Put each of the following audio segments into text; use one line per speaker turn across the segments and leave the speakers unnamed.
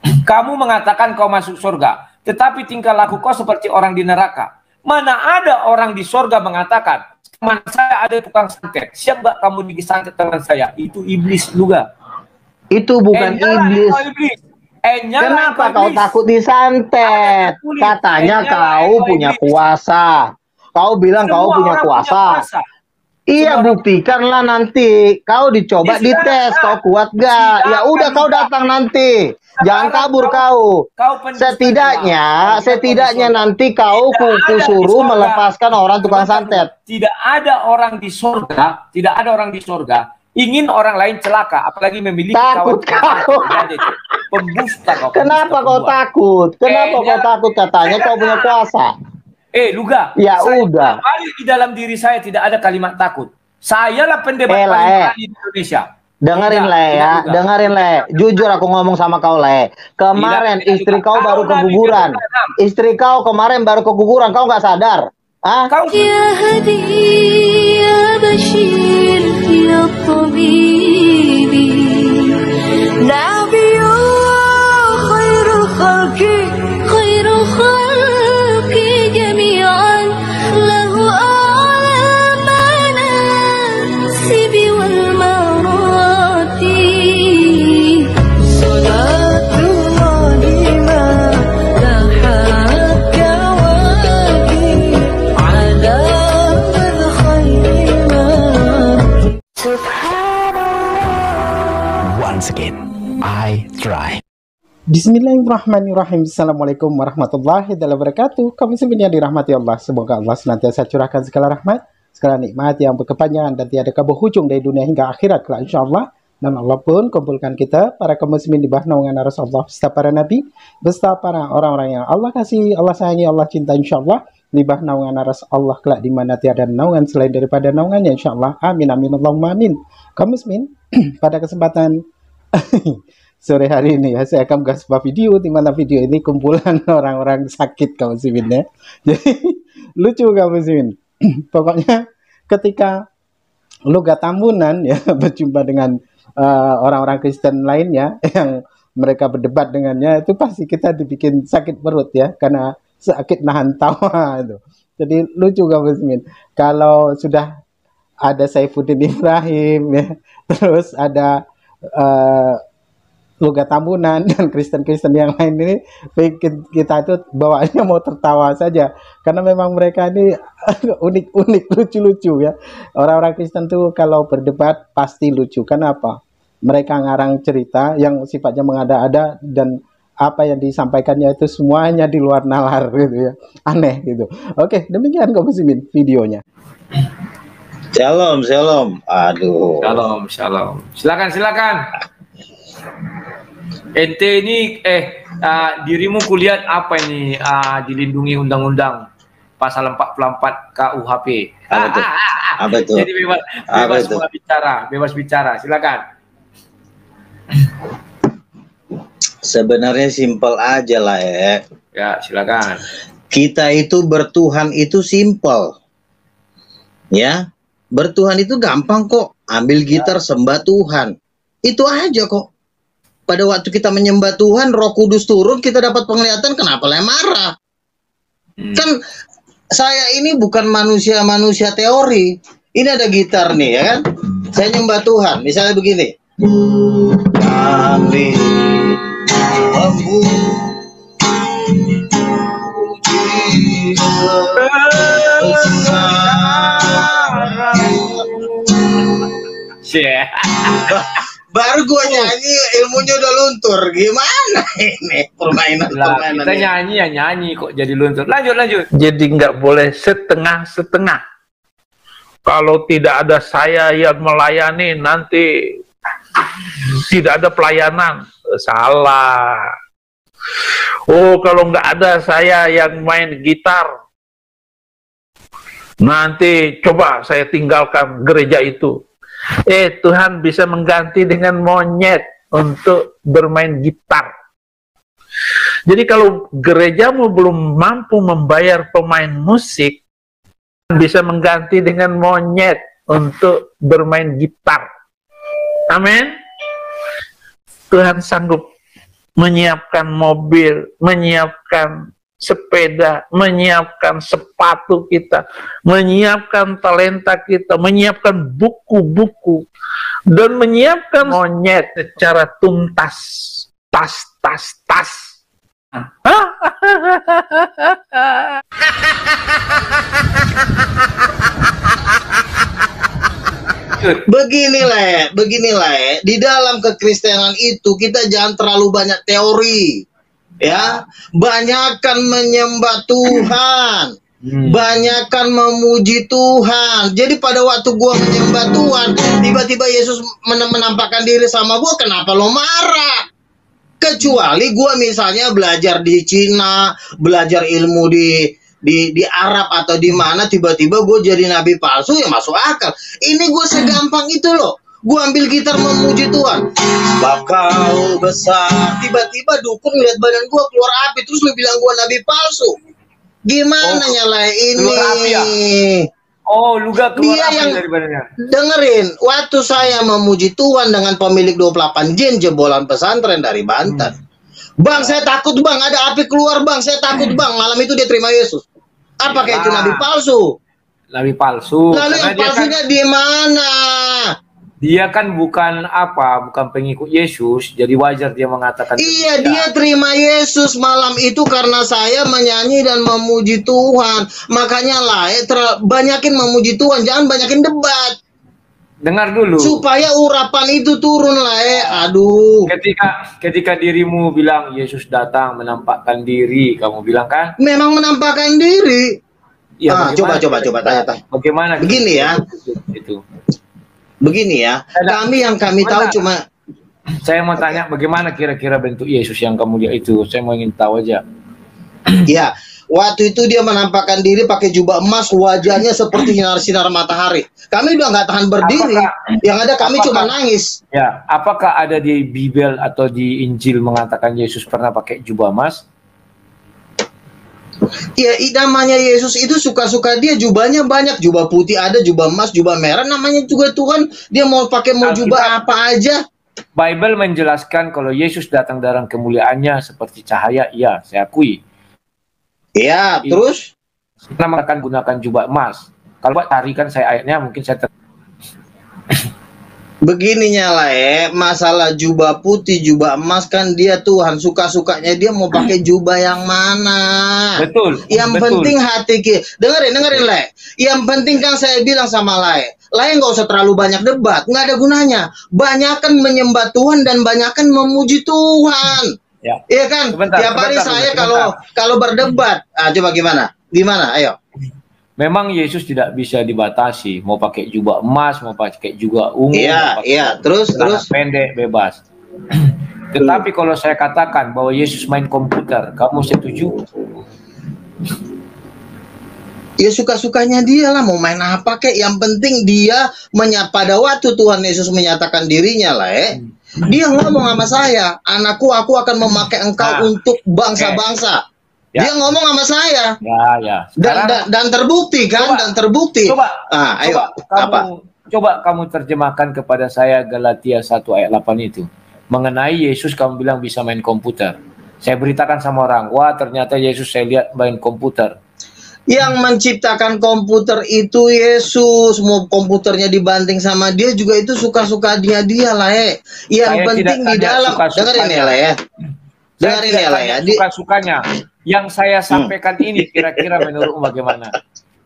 Kamu mengatakan kau masuk surga, tetapi tingkah laku kau seperti orang di neraka. Mana ada orang di surga mengatakan, teman saya ada tukang santet, siap gak kamu disantet teman saya? Itu iblis juga.
Itu bukan iblis. Kenapa kau takut disantet? Katanya kau punya kuasa. Kau bilang kau punya kuasa. Iya, buktikanlah nanti. Kau dicoba dites, kau kuat gak? Ya udah kau datang nanti. Jangan kabur kau. Setidaknya nanti kau suruh melepaskan orang tukang santet.
Tidak ada orang di surga, ingin orang lain celaka, apalagi memiliki
takut kau.
Pembusta kau.
Kenapa kau takut? Kenapa kau takut? Katanya kau punya kuasa.
Luga.
Ya udah.
Di dalam diri saya tidak ada kalimat takut. Sayalah pendebat paling berani di Indonesia.
Dengerin Le. Jujur aku ngomong sama kau Le. Kemarin istri kau baru keguguran. Istri kau kemarin baru keguguran. Kau nggak sadar? Ah?
Ya Hadi ya Bashir ya Tabibi Nabiyullah khairul khalqi jami'an lahu a'la manasibi wal marati salatullahi ma lahat kawaki ala man khayri ma
Once again, I try.
Bismillahirrahmanirrahim. Assalamualaikum warahmatullahi wabarakatuh. Kami semuanya dirahmati Allah. Semoga Allah senantiasa curahkan segala rahmat, segala nikmat yang berkepanjangan dan tiada berhujung dari dunia hingga akhirat kelak insyaallah. Dan Allah pun kumpulkan kita para kaum muslimin di bawah naungan Rasulullah beserta para nabi, beserta para orang-orang yang Allah kasih, Allah sayangi, Allah cinta insyaallah di bawah naungan Allah kelak di mana tiada naungan selain daripada naungannya insyaallah. Amin amin Allahumma amin. Kaum muslimin, pada kesempatan sore hari ini ya, saya akan menggah sebuah video di mana video ini kumpulan orang-orang sakit kaum muslimin ya. Jadi lucu kaum muslimin. Pokoknya ketika Luga Tambunan ya berjumpa dengan orang-orang Kristen lainnya yang mereka berdebat dengannya, itu pasti kita dibikin sakit perut ya, karena sakit nahan tawa itu. Jadi lucu kaum muslimin. Kalau sudah ada Saifuddin Ibrahim ya, terus ada Luga Tambunan dan Kristen-Kristen yang lain ini, kita itu bawaannya mau tertawa saja karena memang mereka ini unik-unik, lucu-lucu ya. Orang-orang Kristen tuh kalau berdebat pasti lucu. Kenapa? Mereka ngarang cerita yang sifatnya mengada-ada dan apa yang disampaikannya itu semuanya di luar nalar gitu ya. Aneh gitu. Oke, demikian kaum muslimin videonya.
Shalom. Aduh.
Shalom. Silakan. Ente ini dirimu kulihat apa ini dilindungi undang-undang pasal 44 KUHP.
Apa itu?
Jadi bebas bicara. Silakan.
Sebenarnya simpel aja lah ya.
Ya, silakan.
Kita itu bertuhan itu simpel. Ya. Bertuhan itu gampang kok. Ambil gitar sembah Tuhan. Itu aja kok. Pada waktu kita menyembah Tuhan, Roh Kudus turun, kita dapat penglihatan, kenapa lah marah? Kan saya ini bukan manusia teori. Ini ada gitar nih ya kan? Saya nyembah Tuhan, misalnya begini. Kami baru gua nyanyi ilmunya udah luntur. Gimana ini permainan?
Kita nyanyi kok jadi luntur. Lanjut.
Jadi nggak boleh setengah-setengah. Kalau tidak ada saya yang melayani, nanti tidak ada pelayanan. Salah. Oh, kalau nggak ada saya yang main gitar, nanti coba saya tinggalkan gereja itu. Tuhan bisa mengganti dengan monyet untuk bermain gitar. Jadi kalau gerejamu belum mampu membayar pemain musik, bisa mengganti dengan monyet untuk bermain gitar. Amin. Tuhan sanggup menyiapkan mobil, menyiapkan sepeda, menyiapkan sepatu kita, menyiapkan talenta kita, menyiapkan buku-buku, dan menyiapkan monyet secara tuntas. Tas.
Beginilah, di dalam kekristenan itu kita jangan terlalu banyak teori, ya. Banyakkan menyembah Tuhan, banyakkan memuji Tuhan. Jadi pada waktu gua menyembah Tuhan, tiba-tiba Yesus menampakkan diri sama gua, kenapa lo marah? Kecuali gua misalnya belajar di Cina, belajar ilmu di Arab atau di mana, tiba-tiba gue jadi nabi palsu, ya masuk akal. Ini gue segampang itu loh. Gue ambil gitar memuji Tuhan, bakal besar. Tiba-tiba dukun lihat badan gue keluar api, terus lu bilang gue nabi palsu. Gimana nyalain ini?
Keluar api ya? Oh, lu gak keluar
Dia
api
yang
dari badannya.
dengerin, waktu saya memuji Tuhan dengan pemilik 28 jin jebolan pesantren dari Banten. Bang, saya takut bang, ada api keluar bang, saya takut bang. Malam itu dia terima Yesus. Apakah itu nabi palsu?
Nabi palsu.
Lalu yang palsunya di mana?
Dia kan bukan pengikut Yesus, jadi wajar dia mengatakan.
Iya, dia terima Yesus malam itu karena saya menyanyi dan memuji Tuhan. Makanya banyakin memuji Tuhan, jangan banyakin debat.
Dengar dulu.
Supaya urapan itu turun aduh.
Ketika dirimu bilang Yesus datang menampakkan diri, kamu bilang kan?
Memang menampakkan diri.
Ya,
coba tanya.
Bagaimana?
Begini ya.
Itu.
Begini ya. Kami tahu cuma.
Saya mau tanya bagaimana kira-kira bentuk Yesus yang kamu lihat itu? Saya mau ingin tahu aja.
Ya. Waktu itu dia menampakkan diri pakai jubah emas, wajahnya seperti sinar matahari. Kami udah nggak tahan berdiri. Yang ada kami cuma nangis.
Ya, apakah ada di Bible atau di Injil mengatakan Yesus pernah pakai jubah emas?
Ya, namanya Yesus itu suka-suka dia, jubahnya banyak, jubah putih ada, jubah emas, jubah merah, namanya juga Tuhan. Dia mau pakai jubah apa aja.
Bible menjelaskan kalau Yesus datang dalam kemuliaannya seperti cahaya, iya, saya akui.
Ya, terus?
Kita akan gunakan jubah emas. Kalau buat tarikan saya ayatnya, mungkin saya
Begininya masalah jubah putih, jubah emas kan dia Tuhan, suka-sukanya dia mau pakai jubah yang mana.
Betul.
Yang penting hati kita. Dengerin Yang penting kan saya bilang sama nggak usah terlalu banyak debat, nggak ada gunanya. Banyakan menyembah Tuhan dan banyakan memuji Tuhan. Ya. Iya kan? Tiap hari saya kalau berdebat, coba gimana? Ayo.
Memang Yesus tidak bisa dibatasi, mau pakai jubah emas, mau pakai jubah ungu,
terus
pendek bebas. Tetapi kalau saya katakan bahwa Yesus main komputer, kamu setuju?
Ya suka-sukanya dia lah, mau main apa kek, yang penting dia pada waktu Tuhan Yesus menyatakan dirinya dia ngomong sama saya, anakku, aku akan memakai engkau untuk bangsa-bangsa. Ya. Dia ngomong sama saya.
Ya.
Dan terbukti kan,
Coba kamu terjemahkan kepada saya Galatia 1 ayat 8 itu. Mengenai Yesus kamu bilang bisa main komputer. Saya beritakan sama orang, wah ternyata Yesus saya lihat main komputer.
Yang menciptakan komputer itu Yesus, mau komputernya dibanding sama dia juga itu suka-suka dia lah Yang penting di dalam, dengerin ya
suka-sukanya. Yang saya sampaikan ini kira-kira menurut bagaimana?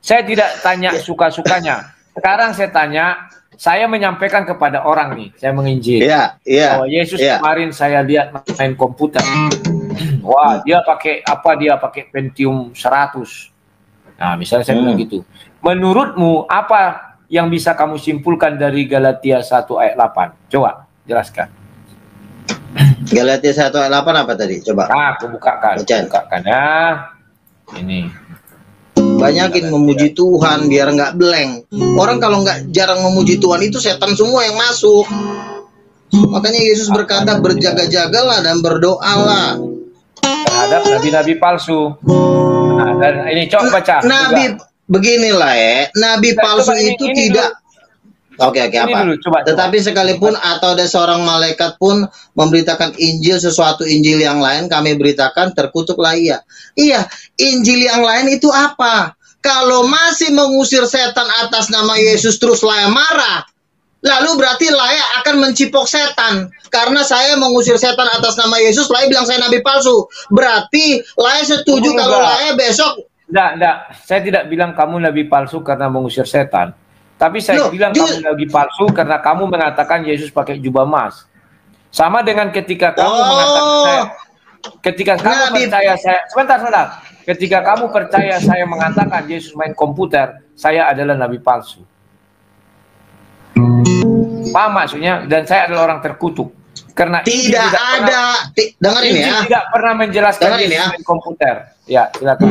Saya tidak tanya suka-sukanya. Sekarang saya tanya, saya menyampaikan kepada orang nih, saya menginjil. Bahwa Yesus kemarin saya lihat main komputer. Wah, dia pakai apa? Dia pakai Pentium 100. Nah, misalnya saya bilang gitu. Menurutmu apa yang bisa kamu simpulkan dari Galatia 1 ayat 8? Coba jelaskan.
Galatia 1 ayat 8 apa tadi? Coba.
Aku bukakan ya. Ini.
Banyakin memuji Tuhan biar nggak blank. Orang kalau nggak jarang memuji Tuhan itu setan semua yang masuk. Makanya Yesus berkata berjaga-jagalah dan berdoalah
terhadap nabi-nabi palsu. Nah, dan ini coba baca.
Beginilah Nabi palsu itu tidak. Oke,
Ini
apa?
dulu, coba.
Tetapi sekalipun atau ada seorang malaikat pun memberitakan Injil sesuatu Injil yang lain, kami beritakan, terkutuklah ia. Iya, Injil yang lain itu apa? Kalau masih mengusir setan atas nama Yesus terus layak marah, lalu berarti layak akan mencipok setan. Karena saya mengusir setan atas nama Yesus, layak bilang saya nabi palsu. Berarti layak setuju kalau layak besok.
Enggak. Saya tidak bilang kamu nabi palsu karena mengusir setan. Tapi saya bilang kamu nabi palsu karena kamu mengatakan Yesus pakai jubah emas. Sama dengan ketika kamu mengatakan ketika kamu percaya saya, sebentar. Ketika kamu percaya saya mengatakan Yesus main komputer, saya adalah nabi palsu. Paham maksudnya? Dan saya adalah orang terkutuk. Karena
tidak ada, dengerin ya.
Tidak pernah menjelaskan Yesus main komputer. Ya, silakan.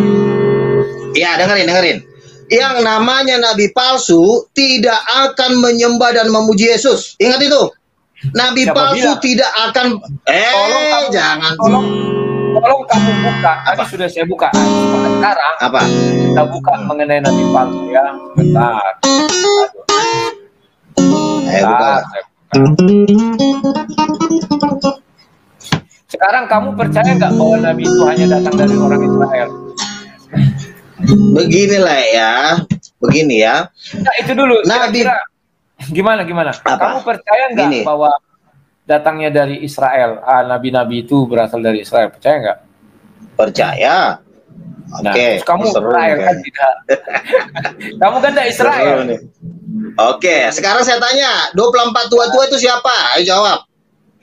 Ya, dengerin. Yang namanya nabi palsu tidak akan menyembah dan memuji Yesus. Ingat itu. Nabi palsu tidak akan
tolong kamu buka. Tadi sudah saya buka. Sekarang kita buka mengenai nabi palsu ya. Bentar. Sekarang kamu percaya nggak bahwa nabi itu hanya datang dari orang Israel?
Beginilah ya, begini ya.
Nah, itu dulu. Kira-kira gimana? Kamu percaya nggak bahwa datangnya dari Israel? Nabi-nabi itu berasal dari Israel. Percaya nggak?
Percaya. Oke.
Kamu Israel kan tidak? Kamu kan tidak Israel.
Oke. Sekarang saya tanya, 24 tua-tua itu siapa? Ayo jawab.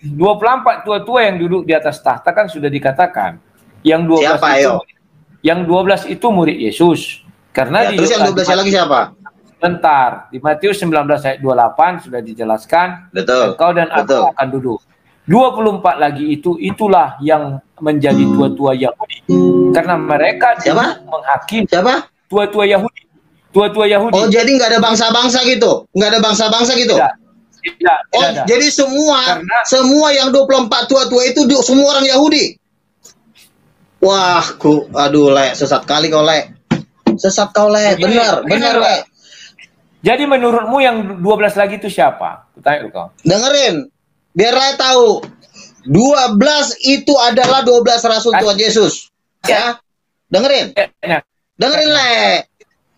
24 tua-tua yang duduk di atas tahta kan sudah dikatakan. Yang 12
siapa,
itu. Yang 12 itu murid Yesus. Karena
terus yang 12 lagi siapa?
Bentar, di Matius 19 ayat 28 sudah dijelaskan.
Betul.
Engkau dan aku akan duduk. 24 lagi itulah yang menjadi tua-tua Yahudi. Karena mereka menghakimi.
Siapa?
Tua-tua Yahudi. Tua-tua Yahudi.
Oh, jadi nggak ada bangsa-bangsa gitu? Nggak ada bangsa-bangsa gitu?
Tidak.
Jadi semua yang 24 tua-tua itu semua orang Yahudi? Wah, aduh, Le, sesat kali kau, Le. Sesat kau, Le. Benar, Le.
Jadi menurutmu yang 12 lagi itu siapa? Tanya kau.
Dengerin, biar Le tahu. 12 itu adalah 12 rasul Tuhan Yesus. Ya. Dengerin. Dengerin, Le.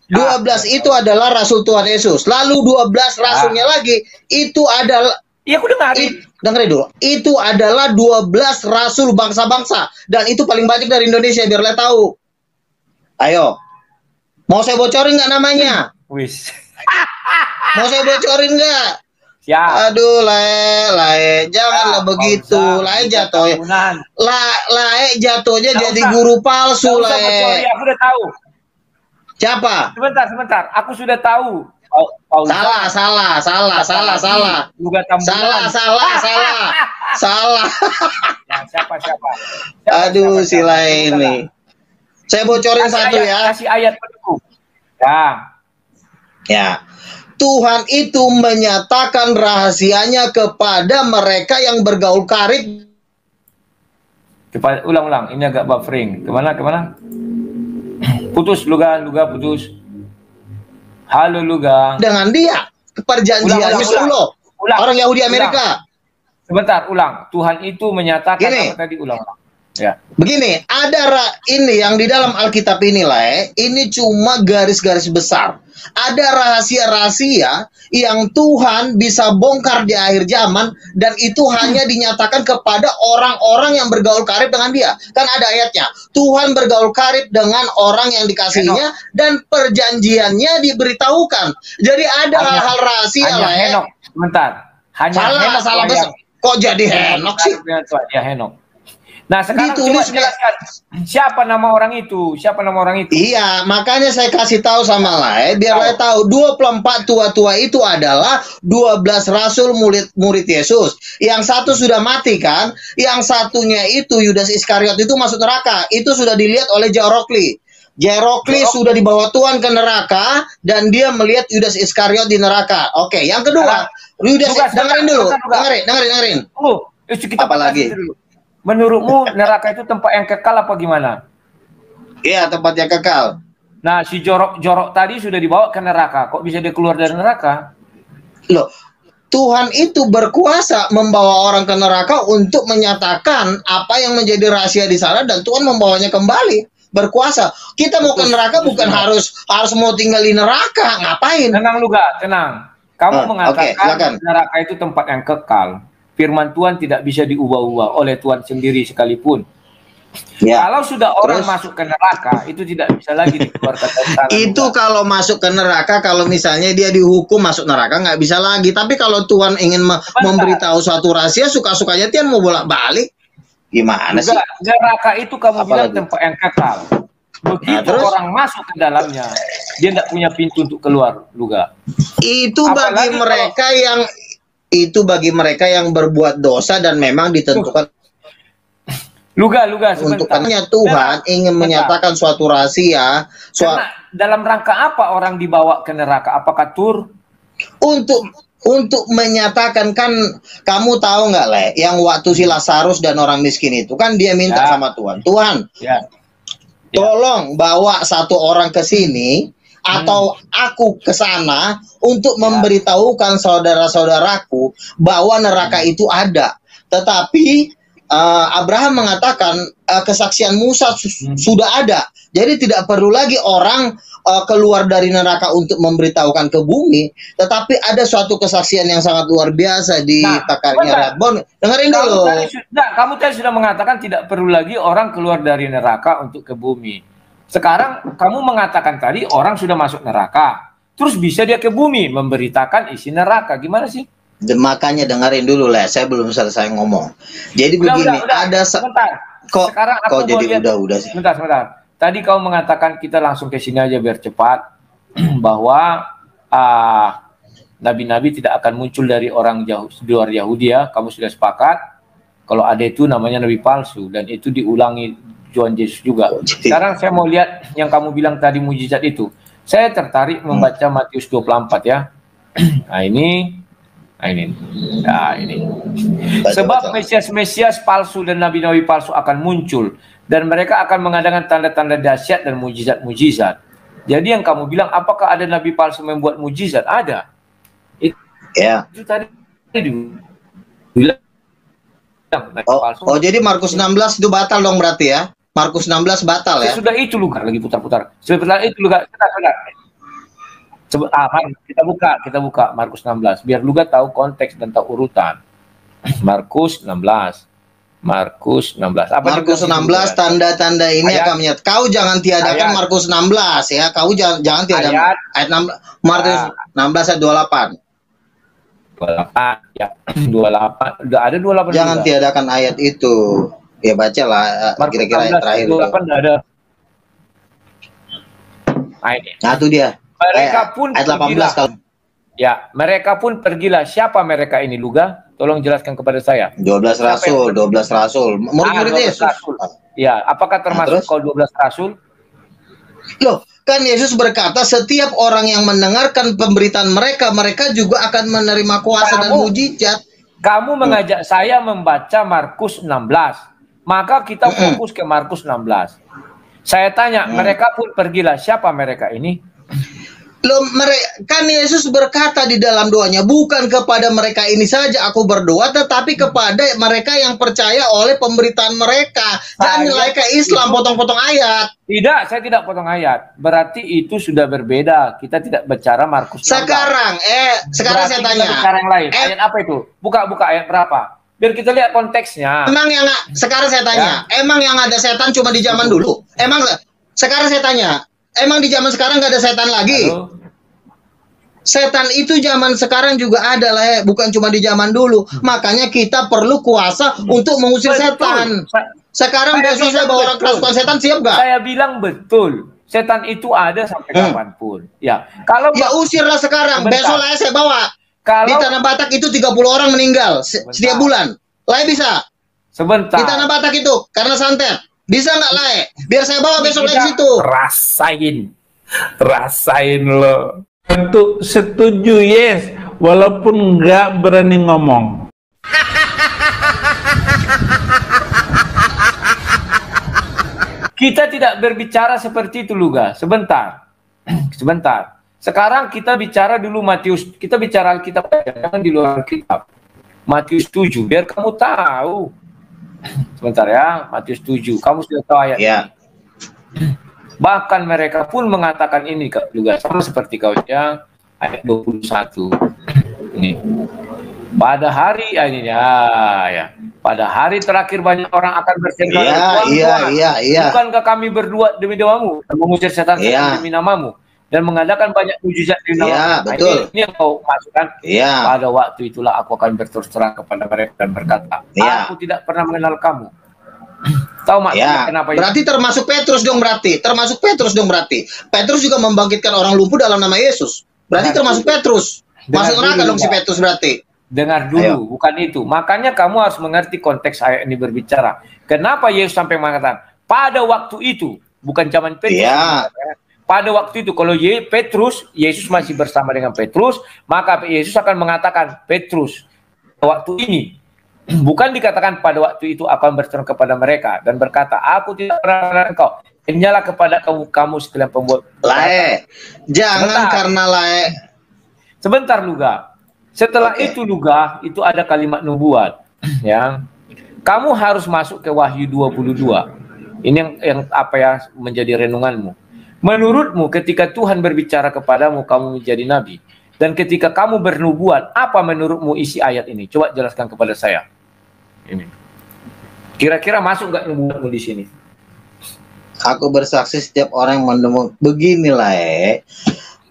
12 itu adalah rasul Tuhan Yesus. Lalu 12 rasulnya lagi itu adalah
aku dengarin.
Dengerin dulu. Itu adalah 12 rasul bangsa-bangsa. Dan itu paling banyak dari Indonesia, biar Le tahu. Ayo. Mau saya bocorin nggak namanya?
Wis.
Mau saya bocorin nggak?
Siap.
Aduh, Le. Janganlah begitu. Le jatuh. Le jatuhnya jadi guru palsu, Le.
Aku udah tahu.
Siapa?
Sebentar. Aku sudah tahu.
Salah.
Ya, siapa?
Aduh, sila ini. Saya bocorin satu ya.
Kasih ayat pendukung.
Ya. Tuhan itu menyatakan rahasianya kepada mereka yang bergaul karib.
Ulang. Ini agak buffering. Kemana? Putus, Luga putus. Halo Luga.
Dengan dia perjanjiannya Allah. Orang Yahudi Amerika.
Sebentar, ulang. Tuhan itu menyatakan apa tadi? Ulang. Ya.
Begini, ini yang di dalam Alkitab ini lah, ini cuma garis-garis besar. Ada rahasia-rahasia yang Tuhan bisa bongkar di akhir zaman dan itu hanya dinyatakan kepada orang-orang yang bergaul karib dengan dia. Kan ada ayatnya, Tuhan bergaul karib dengan orang yang dikasihinya dan perjanjiannya diberitahukan. Jadi ada hal-hal rahasia lah ya.
Bentar.
Salah besar. Kok jadi Henok sih?
Ya Henok. Nah sekarang coba jelaskan siapa nama orang itu? Iya,
makanya saya kasih tahu sama Lai biar Lai tahu 24 tua-tua itu adalah 12 rasul murid Yesus. Yang satu sudah mati kan? Yang satunya itu Yudas Iskariot itu masuk neraka. Itu sudah dilihat oleh Jerokli sudah dibawa Tuhan ke neraka dan dia melihat Yudas Iskariot di neraka. Oke, yang kedua, Yudas dengerin dulu. Dengerin.
Apa lagi? Menurutmu neraka itu tempat yang kekal apa gimana?
Iya, tempat yang kekal.
Nah, si jorok tadi sudah dibawa ke neraka. Kok bisa dia keluar dari neraka?
Loh, Tuhan itu berkuasa membawa orang ke neraka untuk menyatakan apa yang menjadi rahasia di sana, dan Tuhan membawanya kembali. Berkuasa. Kita mau ke neraka bukan harus mau tinggal di neraka. Ngapain?
Tenang Luga, tenang. Kamu
oke, silakan.
mengatakan neraka itu tempat yang kekal. Firman Tuhan tidak bisa diubah-ubah oleh Tuhan sendiri sekalipun.
Ya.
Kalau sudah orang
Terus?
masuk ke neraka, itu tidak bisa lagi dikeluarkan dari sana.
Itu
Luga.
kalau masuk ke neraka, kalau misalnya dia dihukum masuk neraka nggak bisa lagi. Tapi kalau Tuhan ingin memberitahu suatu rahasia, suka-sukanya Tuhan mau bolak-balik. Gimana sih?
Luga, neraka itu kamu bilang
Apalagi?
tempat yang kekal. Begitu
terus?
orang masuk ke dalamnya, dia tidak punya pintu untuk keluar, Luga.
Itu
Apalagi
bagi mereka yang berbuat dosa dan memang ditentukan
Luga,
untuk
sebentar.
hanya Tuhan ingin menyatakan suatu rahasia
Karena dalam rangka apa orang dibawa ke neraka? Apakah tur?
untuk menyatakan, kan kamu tahu nggak Le, yang waktu si Lazarus dan orang miskin itu kan dia minta
Ya.
sama Tuhan, Tuhan
Ya.
tolong bawa satu orang ke sini atau aku ke sana untuk memberitahukan saudara-saudaraku bahwa neraka itu ada. Tetapi Abraham mengatakan kesaksian Musa sudah ada. Jadi tidak perlu lagi orang keluar dari neraka untuk memberitahukan ke bumi, tetapi ada suatu kesaksian yang sangat luar biasa di pakarnya Radbon. Dengerin dulu.
Kamu tadi sudah mengatakan tidak perlu lagi orang keluar dari neraka untuk ke bumi. Sekarang kamu mengatakan tadi orang sudah masuk neraka, terus bisa dia ke bumi memberitakan isi neraka. Gimana sih?
Makanya dengerin dulu lah, saya belum selesai ngomong. Jadi begini, ada
sebentar.
kok
Sekarang aku
jadi
lihat,
udah sih.
Sebentar. Tadi kau mengatakan kita langsung ke sini aja biar cepat bahwa nabi-nabi tidak akan muncul dari orang jauh di luar Yahudi ya. Kamu sudah sepakat? Kalau ada itu namanya nabi palsu dan itu diulangi Tuhan Yesus juga. Sekarang saya mau lihat yang kamu bilang tadi mujizat itu. Saya tertarik membaca Matius 24 ya. Nah ini. Sebab Mesias palsu dan nabi-nabi palsu akan muncul dan mereka akan mengadakan tanda-tanda dahsyat dan mujizat. Jadi yang kamu bilang, apakah ada nabi palsu membuat mujizat? Ada. Itu tadi bilang.
Jadi Markus 16 itu batal dong berarti ya? Markus 16 batal ya?
Sudah itu Luka lagi putar-putar. Sebentar itu Luka. Kita buka Markus 16 biar Luga tahu konteks dan tahu urutan. Markus 16. Apa
Markus 16 tanda-tanda ini akan menyatakan. Kau jangan tiadakan ayat. Markus 16 ya. Kau jangan tiadakan ayat 6, Markus 16 ayat 28.
Ya. 28. Ada 28.
Jangan juga tiadakan ayat itu. Ya bacalah kira-kira ayat terakhir.
28 ada.
Nah, itu dia.
Mereka pun
ayat 18 kalau.
Ya, mereka pun pergilah. Siapa mereka ini, Luga? Tolong jelaskan kepada saya.
12 rasul. Murid-murid Yesus.
Ya, apakah termasuk kau 12 rasul?
Loh, kan Yesus berkata setiap orang yang mendengarkan pemberitaan mereka juga akan menerima kuasa dan mujizat.
Kamu mengajak saya membaca Markus 16. Maka kita fokus ke Markus 16. Saya tanya, mereka pun pergilah. Siapa mereka ini?
Loh, kan Yesus berkata di dalam doanya, bukan kepada mereka ini saja aku berdoa, tetapi kepada mereka yang percaya oleh pemberitaan mereka. Jangan nilai ke Islam, potong-potong ayat.
Tidak, saya tidak potong ayat. Berarti itu sudah berbeda. Kita tidak bicara Markus 16.
Sekarang saya tanya.
Bicara yang lain. Ayat apa itu? Buka ayat berapa? Biar kita lihat konteksnya.
Sekarang saya tanya, emang yang ada setan cuma di zaman dulu? Sekarang saya tanya, emang di zaman sekarang nggak ada setan lagi? Halo? Setan itu zaman sekarang juga ada lah, bukan cuma di zaman dulu. Makanya kita perlu kuasa untuk mengusir setan. Sekarang besok saya bawa orang kerasukan setan, siap nggak?
Saya bilang betul. Setan itu ada sampai kapanpun. Ya, kalau
usirlah sekarang. Besok lah saya bawa. Di Tanah Batak itu 30 orang meninggal setiap bulan. Lai bisa?
Sebentar.
Di Tanah Batak itu karena santet. Bisa nggak Lai? Biar saya bawa besok lagi situ.
Rasain lo. Untuk setuju yes, walaupun nggak berani ngomong.
Kita tidak berbicara seperti itu, Luga. Sebentar. Sekarang kita bicara dulu Matius, kita bicara Alkitab, jangan di luar Alkitab. Matius 7, biar kamu tahu. Sebentar ya, Matius 7, kamu sudah tahu ayat
Ya.
ini. Bahkan mereka pun mengatakan ini juga sama seperti kau ya, ayat 21. Ini. Pada hari ini ya. Pada hari terakhir banyak orang akan bersenggolan.
Iya.
Bukankah kami berdua demi namamu dan mengusir setan-setan demi namamu dan mengadakan banyak mujizat demi namamu?
Iya,
Nah,
betul.
ini yang kau maksudkan.
Iya.
Pada waktu itulah aku akan berterus terang kepada mereka dan berkata,
Iya.
aku tidak pernah mengenal kamu. Tahu maksudnya
Ya,
kenapa?
berarti termasuk Petrus dong berarti. Termasuk Petrus dong berarti. Petrus juga membangkitkan orang lumpuh dalam nama Yesus. Berarti termasuk Petrus. Masuk neraka dong si Petrus berarti.
Dengar dulu,
Ayo.
bukan itu. Makanya kamu harus mengerti konteks ayat ini berbicara. Kenapa Yesus sampai mengatakan pada waktu itu, bukan zaman Petrus.
Iya.
Pada waktu itu, kalau Petrus, Yesus masih bersama dengan Petrus, maka Yesus akan mengatakan Petrus, waktu ini. Bukan dikatakan pada waktu itu akan berseru kepada mereka dan berkata, aku tidak pernah mengenal engkau. Inyalah kepada kamu sekalian pembuat.
Lae. Jangan
Sebentar.
karena lae.
Sebentar Luga. Setelah
Oke.
itu Luga, itu ada kalimat nubuat. Ya. Kamu harus masuk ke Wahyu 22. Ini yang apa ya menjadi renunganmu. Menurutmu ketika Tuhan berbicara kepadamu, kamu menjadi nabi. Dan ketika kamu bernubuat, apa menurutmu isi ayat ini? Coba jelaskan kepada saya. Ini. Kira-kira masuk nggak nubuatmu di sini?
Aku bersaksi setiap orang yang menemukan beginilah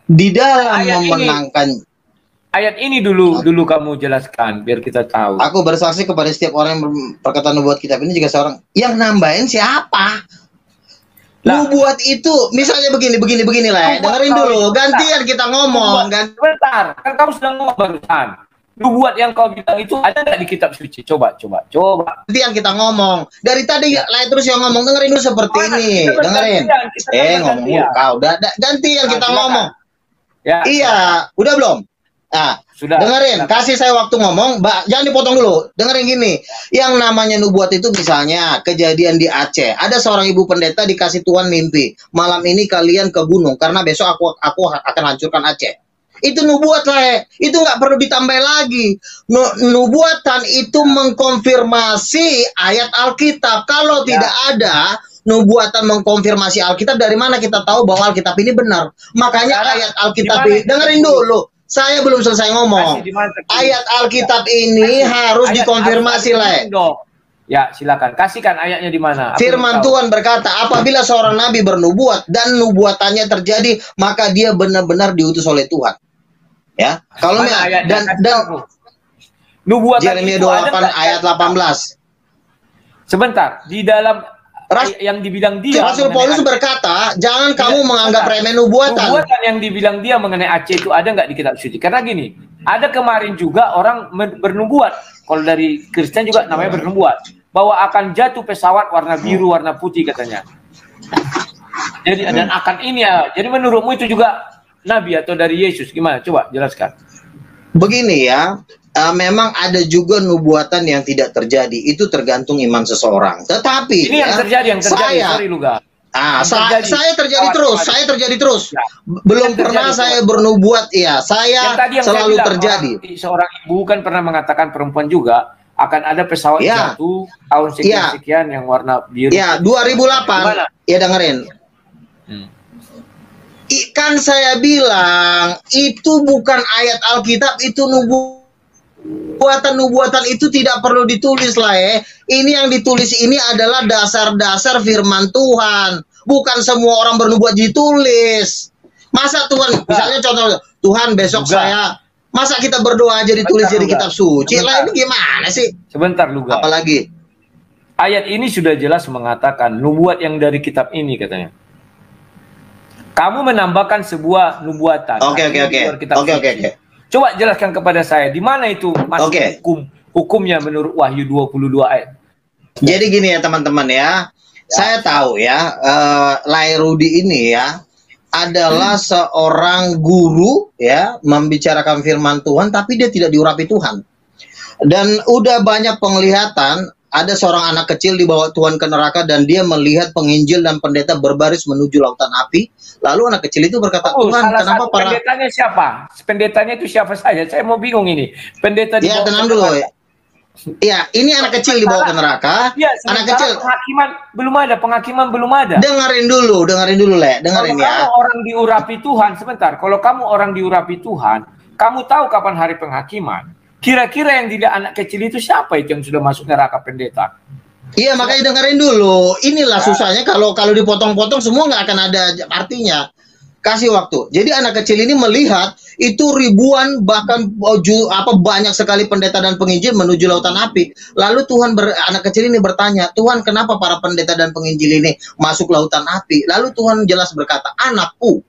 di dalam
Ayat ini.
memenangkan.
Ayat ini dulu kamu jelaskan biar kita tahu.
Aku bersaksi kepada setiap orang yang berkata nubuat kitab ini juga seorang yang nambahin siapa?
Lah.
Nubuat itu misalnya begini lah.
Nubuat
Dengerin
kau
dulu,
itu.
gantian kita ngomong.
Sebentar, kan kamu sedang ngomong barusan. Nubuat yang kau bilang itu ada nggak di kitab suci? Coba.
Gantian kita ngomong. Dari tadi lain terus yang ngomong, dengerin dulu seperti
Mana?
ini.
Kita
Dengerin.
bergantian, kita
Ngomong
bergantian.
kau. Gantian kita
silakan.
ngomong.
Ya,
Iya, udah belum? Nah,
sudah.
dengerin, kasih saya waktu ngomong, Mbak, jangan dipotong dulu. Dengerin gini, yang namanya nubuat itu misalnya kejadian di Aceh. Ada seorang ibu pendeta dikasih Tuhan mimpi. Malam ini kalian ke gunung karena besok aku akan hancurkan Aceh. Itu nubuat lah, itu nggak perlu ditambah lagi. Nubuatan itu mengkonfirmasi ayat Alkitab. Kalau tidak ada nubuatan mengkonfirmasi Alkitab, dari mana kita tahu bahwa Alkitab ini benar? Makanya
Sekarang,
ayat Alkitab
di mana
ini, dengerin dulu. Saya belum selesai ngomong.
Kasih di mana tertulis.
Ayat Alkitab ini harus
Ayat-
dikonfirmasi lah.
dong. Ya, silakan. Kasihkan ayatnya di mana? Aku
Firman
tahu.
Tuhan berkata, apabila seorang nabi bernubuat dan nubuatannya terjadi, maka dia benar-benar diutus oleh Tuhan. Ya, kalau
Mana ayatnya?
dan
Kasih tahu. Nubuatan
Jeremia
itu ada
28
nggak?
ayat 18.
Sebentar, di dalam
Ras-
yang dibilang dia
Rasul
mengenai
Paulus
Aceh.
berkata, jangan kamu
Tidak,
menganggap
sebentar.
remeh nubuatan.
Nubuatan yang dibilang dia mengenai Aceh itu ada nggak di kitab suci? Karena gini, ada kemarin juga orang bernubuat. Kalau dari Kristen juga namanya bernubuat bahwa akan jatuh pesawat warna biru, warna putih katanya. Jadi dan akan ini ya. Jadi menurutmu itu juga nabi atau dari Yesus? Gimana? Coba jelaskan.
Begini ya, memang ada juga nubuatan yang tidak terjadi. Itu tergantung iman seseorang. Tetapi
Ini yang
ya,
terjadi, sorry Luga.
saya terjadi terus.
Ya.
Belum
Yang
pernah
terjadi,
saya bernubuat, ya. Saya
Yang tadi yang
selalu
saya bilang,
terjadi.
seorang ibu kan pernah mengatakan perempuan juga akan ada pesawat
Ya.
jatuh tahun sekian-sekian yang warna biru.
Ya, 2008.
Gimana?
Ya dengerin. Kan saya bilang itu bukan ayat Alkitab, itu nubuatan itu tidak perlu ditulis lah ya. Ini yang ditulis ini adalah dasar-dasar firman Tuhan. Bukan semua orang bernubuat ditulis. Masa Tuhan, misalnya contoh, Tuhan besok
Juga.
saya, masa kita berdoa aja ditulis
Bentar,
di kitab suci
Bentar.
lah, ini gimana sih?
Sebentar Luga.
Apalagi?
Ayat ini sudah jelas mengatakan nubuat yang dari kitab ini katanya. Kamu menambahkan sebuah nubuatan.
Oke.
Artinya di luar kitab suci.
Oke.
Coba jelaskan kepada saya di mana itu masuk
Oke.
hukumnya menurut Wahyu 22 ayat.
Jadi gini ya teman-teman ya, saya tahu ya, Lairudi ini ya adalah seorang guru ya, membicarakan firman Tuhan, tapi dia tidak diurapi Tuhan. Dan udah banyak penglihatan, ada seorang anak kecil dibawa Tuhan ke neraka dan dia melihat penginjil dan pendeta berbaris menuju lautan api. Lalu anak kecil itu berkata,
Oh,
Tuhan,
salah
kenapa
satu
para...
pendetanya siapa? Pendetanya itu siapa saja? Saya mau bingung ini. Pendeta di
Ya,
bawah
tenang
ke
dulu.
neraka.
Ya, ini anak kecil dibawa ke neraka.
Iya,
Anak
sementara
kecil,
penghakiman belum ada.
dengerin dulu, Le, dengerin
Kalau
ya.
kamu orang diurapi Tuhan, sebentar. Kalau kamu orang diurapi Tuhan, kamu tahu kapan hari penghakiman. Kira-kira yang tidak anak kecil itu siapa itu yang sudah masuk neraka pendeta?
Iya, makanya dengerin dulu. Inilah susahnya kalau dipotong-potong semua nggak akan ada artinya. Kasih waktu. Jadi anak kecil ini melihat itu ribuan bahkan banyak sekali pendeta dan penginjil menuju lautan api. Lalu anak kecil ini bertanya, Tuhan, kenapa para pendeta dan penginjil ini masuk lautan api? Lalu Tuhan jelas berkata, anakku,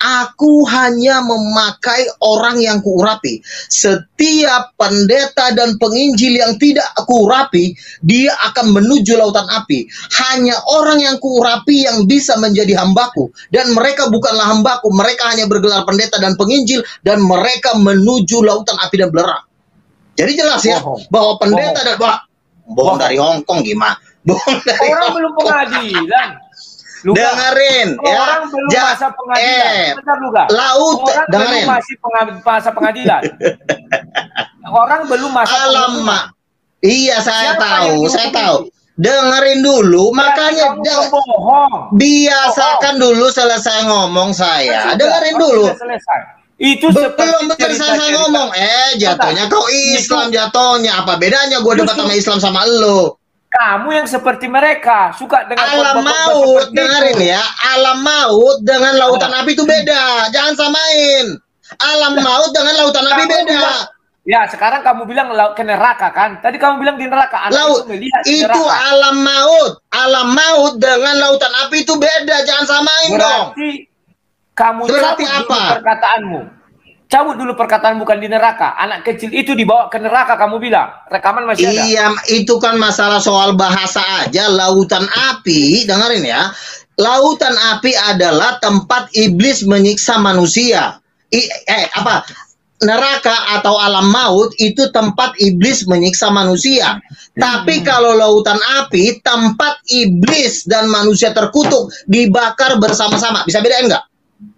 aku hanya memakai orang yang kuurapi. Setiap pendeta dan penginjil yang tidak kuurapi, dia akan menuju lautan api. Hanya orang yang kuurapi yang bisa menjadi hambaku. Dan mereka bukanlah hambaku, mereka hanya bergelar pendeta dan penginjil, dan mereka menuju lautan api dan belerang. Jadi jelas ya, bahwa pendeta dan... Bohong dari Hongkong gimana? Bohong dari
Orang belum pengadilan. Luka.
Dengerin ya.
Orang belum masa pengadilan. Bentar, Luka. Orang
dengerin.
belum masih masa pengadilan. Orang belum masa
Alamak. Iya, saya
Siapa
tahu. Dengerin dulu, makanya biasakan dulu selesai ngomong saya. Dengerin dulu.
Itu
belum selesai ngomong. Jatuhnya kau Islam jatuhnya. Apa bedanya gue debat sama Islam sama lo?
Kamu yang seperti mereka suka dengan
alam maut, dengerin ya, alam maut dengan lautan api itu beda, jangan samain. Alam maut dengan lautan api beda.
Ya, sekarang kamu bilang ke neraka kan? Tadi kamu bilang di neraka.
Laut itu alam maut dengan lautan api itu beda, jangan samain dong.
Kamu
berarti apa?
Perkataanmu. Cabut dulu perkataan bukan di neraka. Anak kecil itu dibawa ke neraka kamu bilang. Rekaman masih ada.
Iya, itu kan masalah soal bahasa aja. Lautan api, dengerin ya. Lautan api adalah tempat iblis menyiksa manusia. Neraka atau alam maut itu tempat iblis menyiksa manusia. Tapi kalau lautan api, tempat iblis dan manusia terkutuk dibakar bersama-sama. Bisa bedain nggak?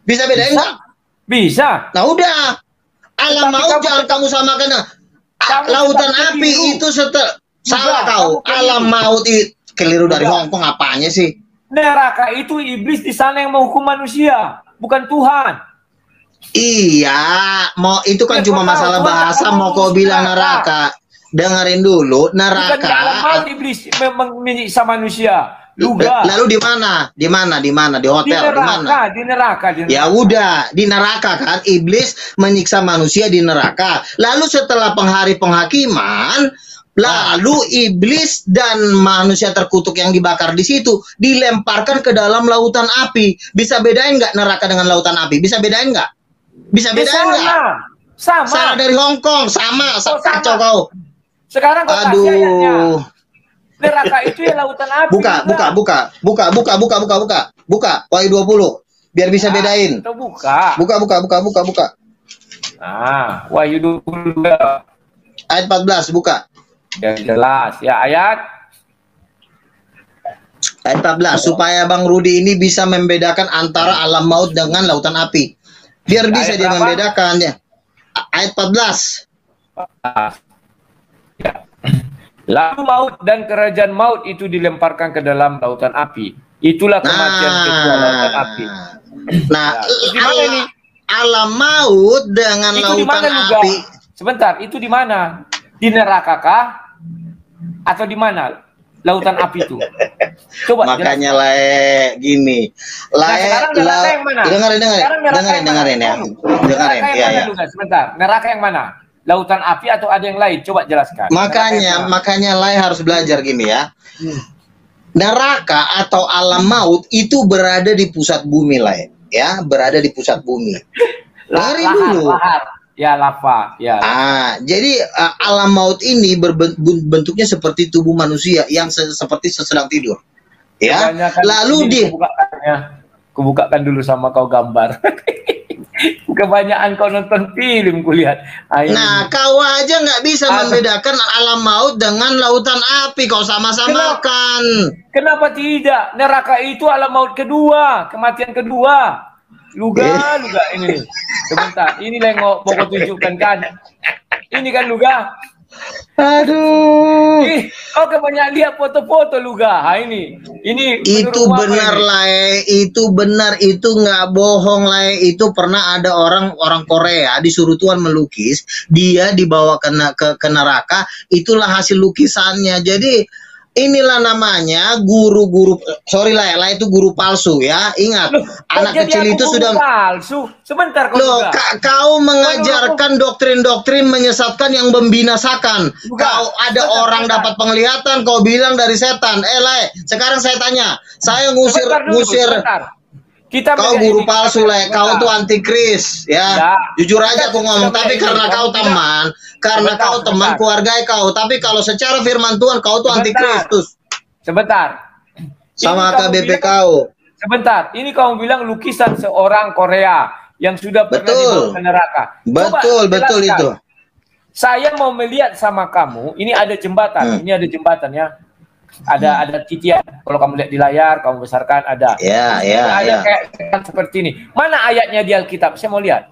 Bisa bedain nggak?
Bisa.
Nah udah, alam maut jangan kamu samakan. Lautan api itu salah kau. Alam maut itu keliru dari Hongkong apanya sih?
Neraka itu iblis di sana yang menghukum manusia, bukan Tuhan.
Iya, itu kan cuma masalah bahasa. Mau kau bilang neraka, dengerin dulu. Neraka.
Bukan alam maut iblis menyiksa manusia.
Lalu di mana? Di hotel?
Di neraka.
Ya udah, di neraka kan iblis menyiksa manusia di neraka. Lalu setelah hari penghakiman, lalu iblis dan manusia terkutuk yang dibakar di situ dilemparkan ke dalam lautan api. Bisa bedain nggak neraka dengan lautan api? Bisa bedain nggak? Bisa bedain nggak? Sama dari Hongkong, sama. Kacau kau.
Sekarang kau kasih ayatnya. Neraka itu ya lautan api. Buka. Wahyu 20.
Biar bisa bedain. Buka.
Nah, Wahyu 20.
Ayat 14, buka.
Ya jelas. Ya ayat
14. Supaya Bang Rudi ini bisa membedakan antara alam maut dengan lautan api. Biar bisa dia membedakan ya. Ayat 14.
Ya. Lalu maut dan kerajaan maut itu dilemparkan ke dalam lautan api. Itulah kematian kedua, lautan api.
Nah, alam maut dengan
itu
lautan api.
Sebentar, itu di mana? Di neraka kah? Atau di mana lautan api itu? Coba
makanya gini. Dengerin ya. Dengerin ya.
Sebentar, neraka yang mana? Lautan api atau ada yang lain? Coba jelaskan.
Makanya harus belajar gini ya. Neraka atau alam maut itu berada di pusat bumi ya, berada di pusat bumi. Dengerin dulu.
Ya, lava. Ya.
Jadi alam maut ini bentuknya seperti tubuh manusia yang seperti sedang tidur. Ya. Lalu
kubukakan dulu sama kau gambar. Kebanyakan kau nonton film kulihat.
Nah, kau aja nggak bisa membedakan alam maut dengan lautan api. Kau sama-samakan.
Kenapa tidak? Neraka itu alam maut kedua, kematian kedua. Luga ini nih. Sebentar, ini lengok mau kau tunjukkan kan. Ini kan Luga.
Aduh.
Kau kebanyakan lihat foto-foto Luga. Ini
Itu benar lah, itu benar, itu nggak bohong lah. Itu pernah ada orang Korea disuruh Tuhan melukis, dia dibawa ke neraka, itulah hasil lukisannya. Jadi inilah namanya guru-guru, sorry lah itu guru palsu ya. Ingat, anak kecil itu sudah
palsu. Sebentar
kau mengajarkan doktrin-doktrin menyesatkan yang membinasakan. Kau ada orang dapat penglihatan, kau bilang dari setan. Sekarang saya tanya, saya ngusir kau guru palsu lah, kau tuh antikris ya. Jujur aja aku ngomong, tapi karena kau teman, keluarga kau, tapi kalau secara firman Tuhan kau tuh antikristus.
Sebentar.
Sama KBP kau.
Sebentar, ini kamu bilang lukisan seorang Korea yang sudah pernah dibawa ke neraka.
Betul itu.
Saya mau melihat sama kamu, ini ada jembatan, ya. Ada titian. Kalau kamu lihat di layar, kamu besarkan ada. Ada kayak seperti ini. Mana ayatnya di Alkitab? Saya mau lihat.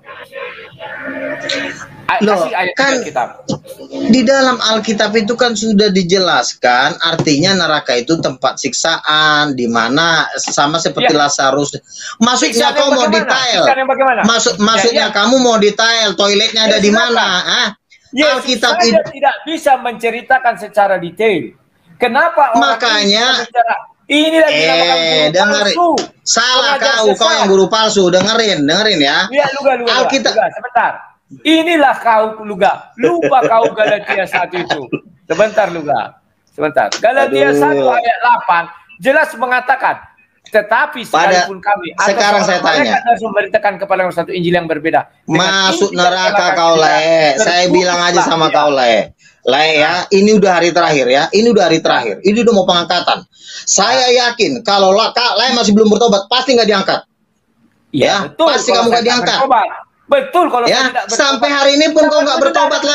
Kan di dalam Alkitab itu kan sudah dijelaskan, artinya neraka itu tempat siksaan, di mana sama seperti Lazarus. Maksudnya kamu mau detail? Maksudnya kamu mau detail toiletnya ada di mana?
Alkitab itu tidak bisa menceritakan secara detail. Kenapa
makanya
ini lagi
dengerin. Salah kau yang guru palsu. Dengerin ya.
Iya, Luga. Sebentar. Inilah kau Luga. Lupa kau Galatia 1 itu. Sebentar Luga. Galatia 1 ayat 8 jelas mengatakan, tetapi sekalipun kami
sekarang saya tanya,
harus memberitakan kepada satu Injil yang berbeda.
Masuk neraka kau Saya bilang aja sama kau ya, ini udah hari terakhir ya. Ini udah mau pengangkatan. Saya yakin kalau masih belum bertobat pasti nggak diangkat. Ya, betul, pasti kamu nggak diangkat.
Betul kalau
ya. Sampai hari ini pun kau nggak bertobat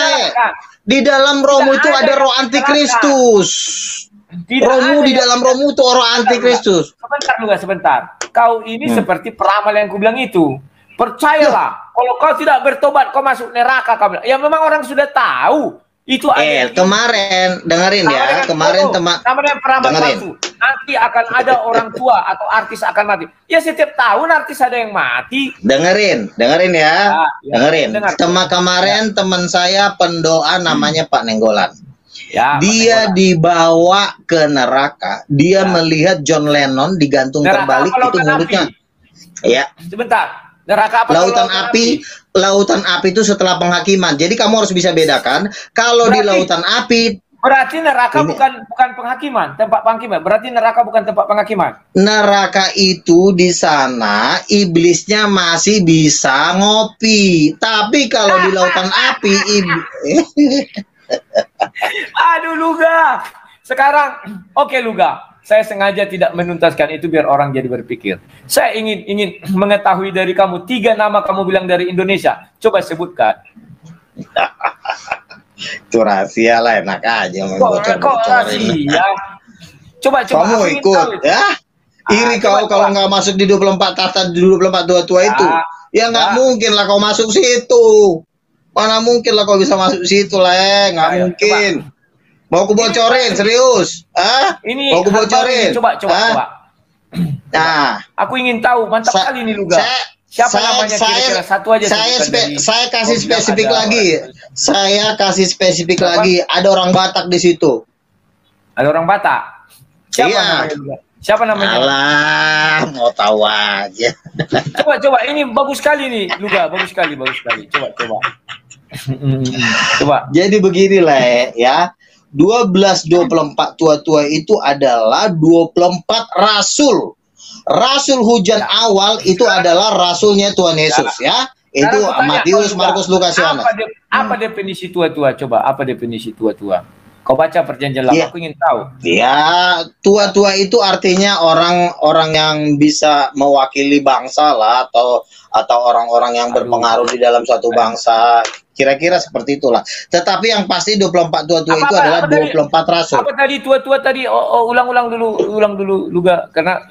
Di dalam rohmu itu ada roh antikristus. Rohmu di dalam rohmu itu roh antikristus.
Sebentar. Kau ini seperti peramal yang ku bilang itu. Percayalah, kalau kau tidak bertobat, kau masuk neraka. Kau bilang. Ya memang orang sudah tahu. Itu
kemarin dengerin ya, kemarin
dengerin. Nanti akan ada orang tua atau artis akan mati. Ya setiap tahun artis ada yang mati. Dengerin ya. Dengerin.
Kemarin teman saya pendoa namanya Pak Nenggolan. Dia dibawa ke neraka. Dia melihat John Lennon digantung terbalik itu mulutnya. Ya.
Sebentar. Neraka apa?
Lautan api itu setelah penghakiman. Jadi kamu harus bisa bedakan. Kalau di lautan api,
berarti neraka bukan penghakiman, tempat penghakiman. Berarti neraka bukan tempat penghakiman. Neraka
itu di sana iblisnya masih bisa ngopi. Tapi kalau di lautan api,
aduh Luga. Sekarang, oke Luga. Saya sengaja tidak menuntaskan itu biar orang jadi berpikir. Saya ingin mengetahui dari kamu 3 nama kamu bilang dari Indonesia. Coba sebutkan.
Itu rahasia lah, enak aja.
Kok rahasia? Coba.
Kamu ikut ya. Iri kau kalau nggak masuk di 24 tua itu. Ya nggak mungkin lah kau masuk situ. Mana mungkin lah kau bisa masuk situ lah, nggak mungkin. Mau aku bocorin, serius?
Ini
mau aku bocorin?
Coba.
Nah,
aku ingin tahu, mantap kali ini Luga. Siapa namanya kira-kira? Satu aja.
Saya kasih spesifik lagi. Saya kasih spesifik lagi. Ada orang Batak di situ.
Ada orang Batak? Siapa namanya Luga? Siapa namanya?
Alah, mau tahu aja.
Coba. Ini bagus sekali nih, Luga. Bagus sekali. Coba.
Jadi beginilah ya. 12-24 tua-tua itu adalah 24 rasul. Rasul hujan awal itu adalah rasulnya Tuhan Yesus ya. Itu Matius, Markus, Lukas, Yohanes.
Apa definisi tua-tua? Coba, apa definisi tua-tua? Kau baca perjanjian lama,
Iya.
aku ingin tahu.
Ya, tua-tua itu artinya orang-orang yang bisa mewakili bangsa lah, atau orang-orang yang berpengaruh di dalam suatu bangsa. Kira-kira seperti itulah. Tetapi yang pasti 24 tua-tua itu adalah 24 rasul.
Apa tadi tua-tua tadi? Ulang dulu juga karena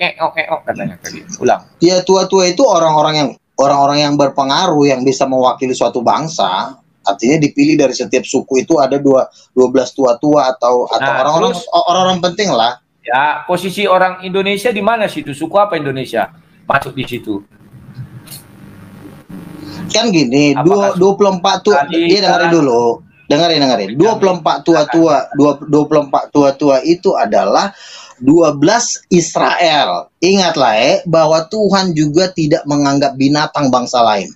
katanya tadi. Ulang.
Ya, tua-tua itu orang-orang yang berpengaruh yang bisa mewakili suatu bangsa. Artinya dipilih dari setiap suku itu ada 12 tua-tua atau
Nah,
orang-orang penting lah.
Ya, posisi orang Indonesia di mana situ? Suku apa Indonesia masuk di situ?
Kan gini,
Apakah
24 tua, dia dengerin dulu. Dengerin. 24 tua-tua itu adalah 12 Israel. Ingatlah bahwa Tuhan juga tidak menganggap binatang bangsa lain.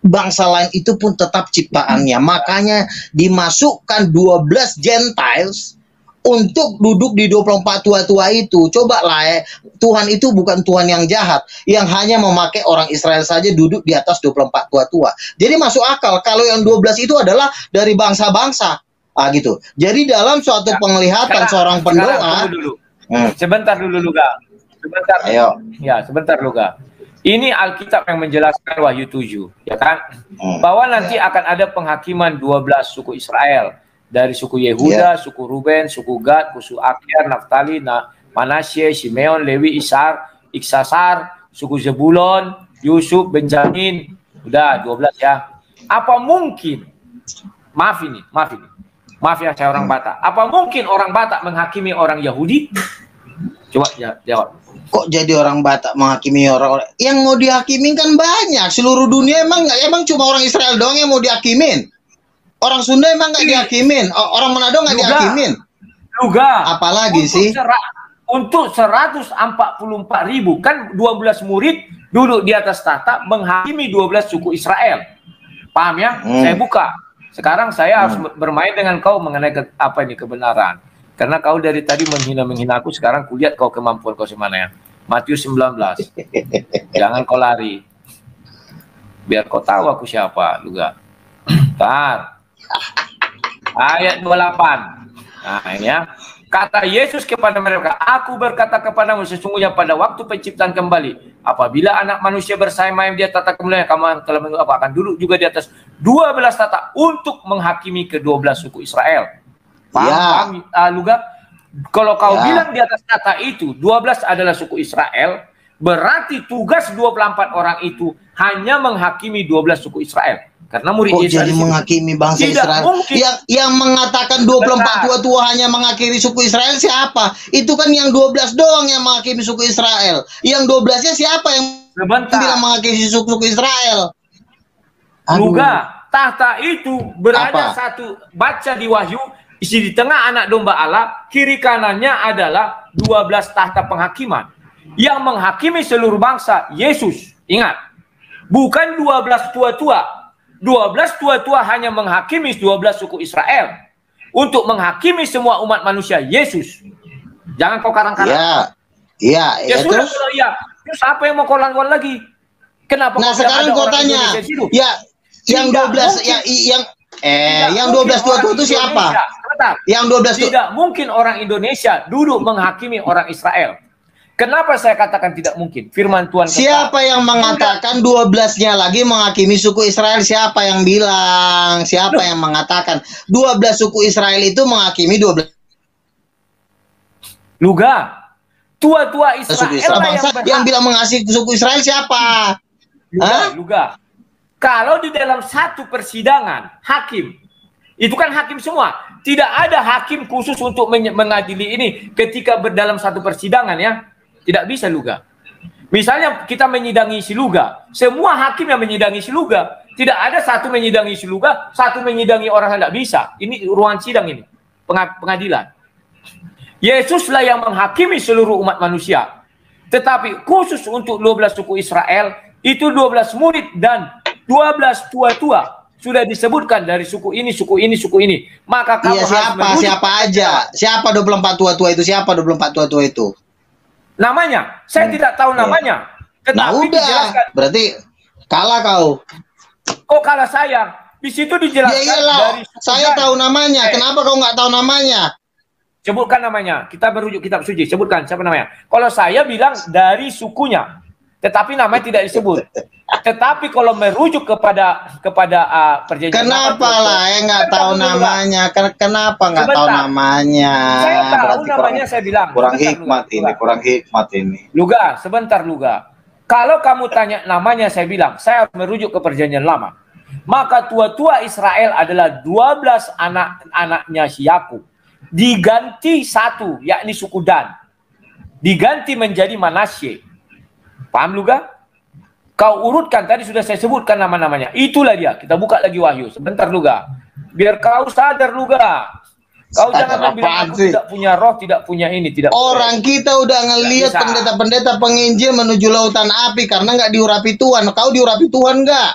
Bangsa lain itu pun tetap ciptaannya. Makanya dimasukkan 12 Gentiles untuk duduk di 24 tua-tua itu. Cobalah Tuhan itu bukan Tuhan yang jahat, yang hanya memakai orang Israel saja duduk di atas 24 tua-tua. Jadi masuk akal kalau yang 12 itu adalah dari bangsa-bangsa. Gitu. Jadi dalam suatu penglihatan seorang pendoa.
Sebentar dulu Luga. Sebentar.
Ayo.
Ya, sebentar Luga. Ini Alkitab yang menjelaskan Wahyu 7, ya kan? Bahwa nanti akan ada penghakiman 12 suku Israel. Dari suku Yehuda, suku Ruben, suku Gad, suku Aker, Naftali, Manasye, Simeon, Lewi, Iksasar, suku Zebulon, Yusuf, Benjamin. Udah 12 ya. Apa mungkin, maaf ya saya orang Batak. Apa mungkin orang Batak menghakimi orang Yahudi? Coba jawab.
Kok jadi orang Batak menghakimi orang-orang yang mau dihakimin? Kan banyak seluruh dunia. Emang cuma orang Israel doang yang mau dihakimin? Orang Sunda emang nggak dihakimin? Orang Manado nggak dihakimin?
Juga.
Apalagi sih?
Untuk 144.000 kan 12 murid duduk di atas tahta menghakimi 12 suku Israel. Paham ya? Saya buka. Sekarang saya harus bermain dengan kau mengenai kebenaran. Karena kau dari tadi menghina aku, sekarang kulihat kau kemampuan kau semana ya. Matius 19. Jangan kau lari. Biar kau tahu aku siapa juga. Bentar. Ayat 28. Nah, ini ya. Kata Yesus kepada mereka, aku berkata kepadamu sesungguhnya pada waktu penciptaan kembali, apabila anak manusia bersaing-maing di atas tata kemuliaan, kamu telah akan duduk juga di atas 12 tata untuk menghakimi ke-12 suku Israel. Paham, Luga? Kalau kau bilang di atas tata itu 12 adalah suku Israel, berarti tugas 24 orang itu hanya menghakimi 12 suku Israel. Karena murid Yesus
jadi menghakimi bangsa Israel. Yang mengatakan 24 tua-tua hanya menghakimi suku Israel siapa? Itu kan yang 12 doang yang menghakimi suku Israel. Yang 12-nya siapa yang bilang menghakimi suku Israel?
Luga, tahta itu berada satu, baca di Wahyu, isi di tengah anak domba Allah, kiri kanannya adalah 12 tahta penghakiman. Yang menghakimi seluruh bangsa, Yesus. Ingat, bukan 12 tua-tua. 12 tua-tua hanya menghakimi 12 suku Israel. Untuk menghakimi semua umat manusia, Yesus. Jangan kau karang-karang.
Ya
sudah,
terus?
Terus apa yang mau kau lawan lagi? Kenapa?
Nah sekarang kau tanya, yang 12 yang 12 tua-tua itu siapa? Yang 12
tidak mungkin orang Indonesia duduk menghakimi orang Israel. Kenapa saya katakan tidak mungkin? Firman Tuhan
siapa yang mengatakan 12-nya lagi menghakimi suku Israel? Siapa yang bilang? Siapa yang mengatakan 12 suku Israel itu menghakimi 12?
Luga, tua-tua Israel
yang bilang mengasihi suku Israel siapa?
Luga. Kalau di dalam satu persidangan hakim, itu kan hakim semua. Tidak ada hakim khusus untuk mengadili ini ketika dalam satu persidangan ya. Tidak bisa Luga. Misalnya kita menyidangi si Luga, semua hakim yang menyidangi si Luga, tidak ada satu menyidangi si Luga, satu menyidangi orang yang tidak bisa. Ini ruang sidang ini, pengadilan. Yesuslah yang menghakimi seluruh umat manusia. Tetapi khusus untuk 12 suku Israel, itu 12 murid dan 12 tua-tua. Sudah disebutkan dari suku ini, suku ini, suku ini. Maka kamu
siapa aja? Siapa 24 tua-tua itu? Siapa 24 tua-tua itu?
Namanya, saya tidak tahu namanya.
Nah udah, berarti kalah kau.
Kok kalah saya? Di situ dijelaskan
dari saya tahu namanya. Kenapa kau nggak tahu namanya?
sebutkan namanya. Kita merujuk kitab suci, sebutkan siapa namanya. Kalau saya bilang dari sukunya, tetapi namanya tidak disebut. Tetapi kalau merujuk kepada perjanjian
Kenapa
lama,
lah ya nggak tahu namanya? Kenapa nggak tahu
Sebentar.
namanya?
Saya tahu
Berarti
namanya, saya bilang.
kurang
Sebentar,
hikmat
Luga.
ini, kurang hikmat ini.
Luga, sebentar Luga. Kalau kamu tanya namanya, saya bilang, saya merujuk ke perjanjian lama. Maka tua-tua Israel adalah 12 anak-anaknya si Yakub. Diganti satu, yakni suku Dan. Diganti menjadi Manasye. Paham Luga? Kau urutkan, tadi sudah saya sebutkan nama-namanya. Itulah dia. Kita buka lagi Wahyu. Sebentar Luga. Biar kau sadar Luga. Kau
Sadar
jangan bilang
apaan
aku
sih?
tidak punya roh, tidak punya ini, tidak
Orang kita udah ngelihat
bisa.
pendeta-pendeta penginjil menuju lautan api karena nggak diurapi Tuhan. Kau diurapi Tuhan nggak?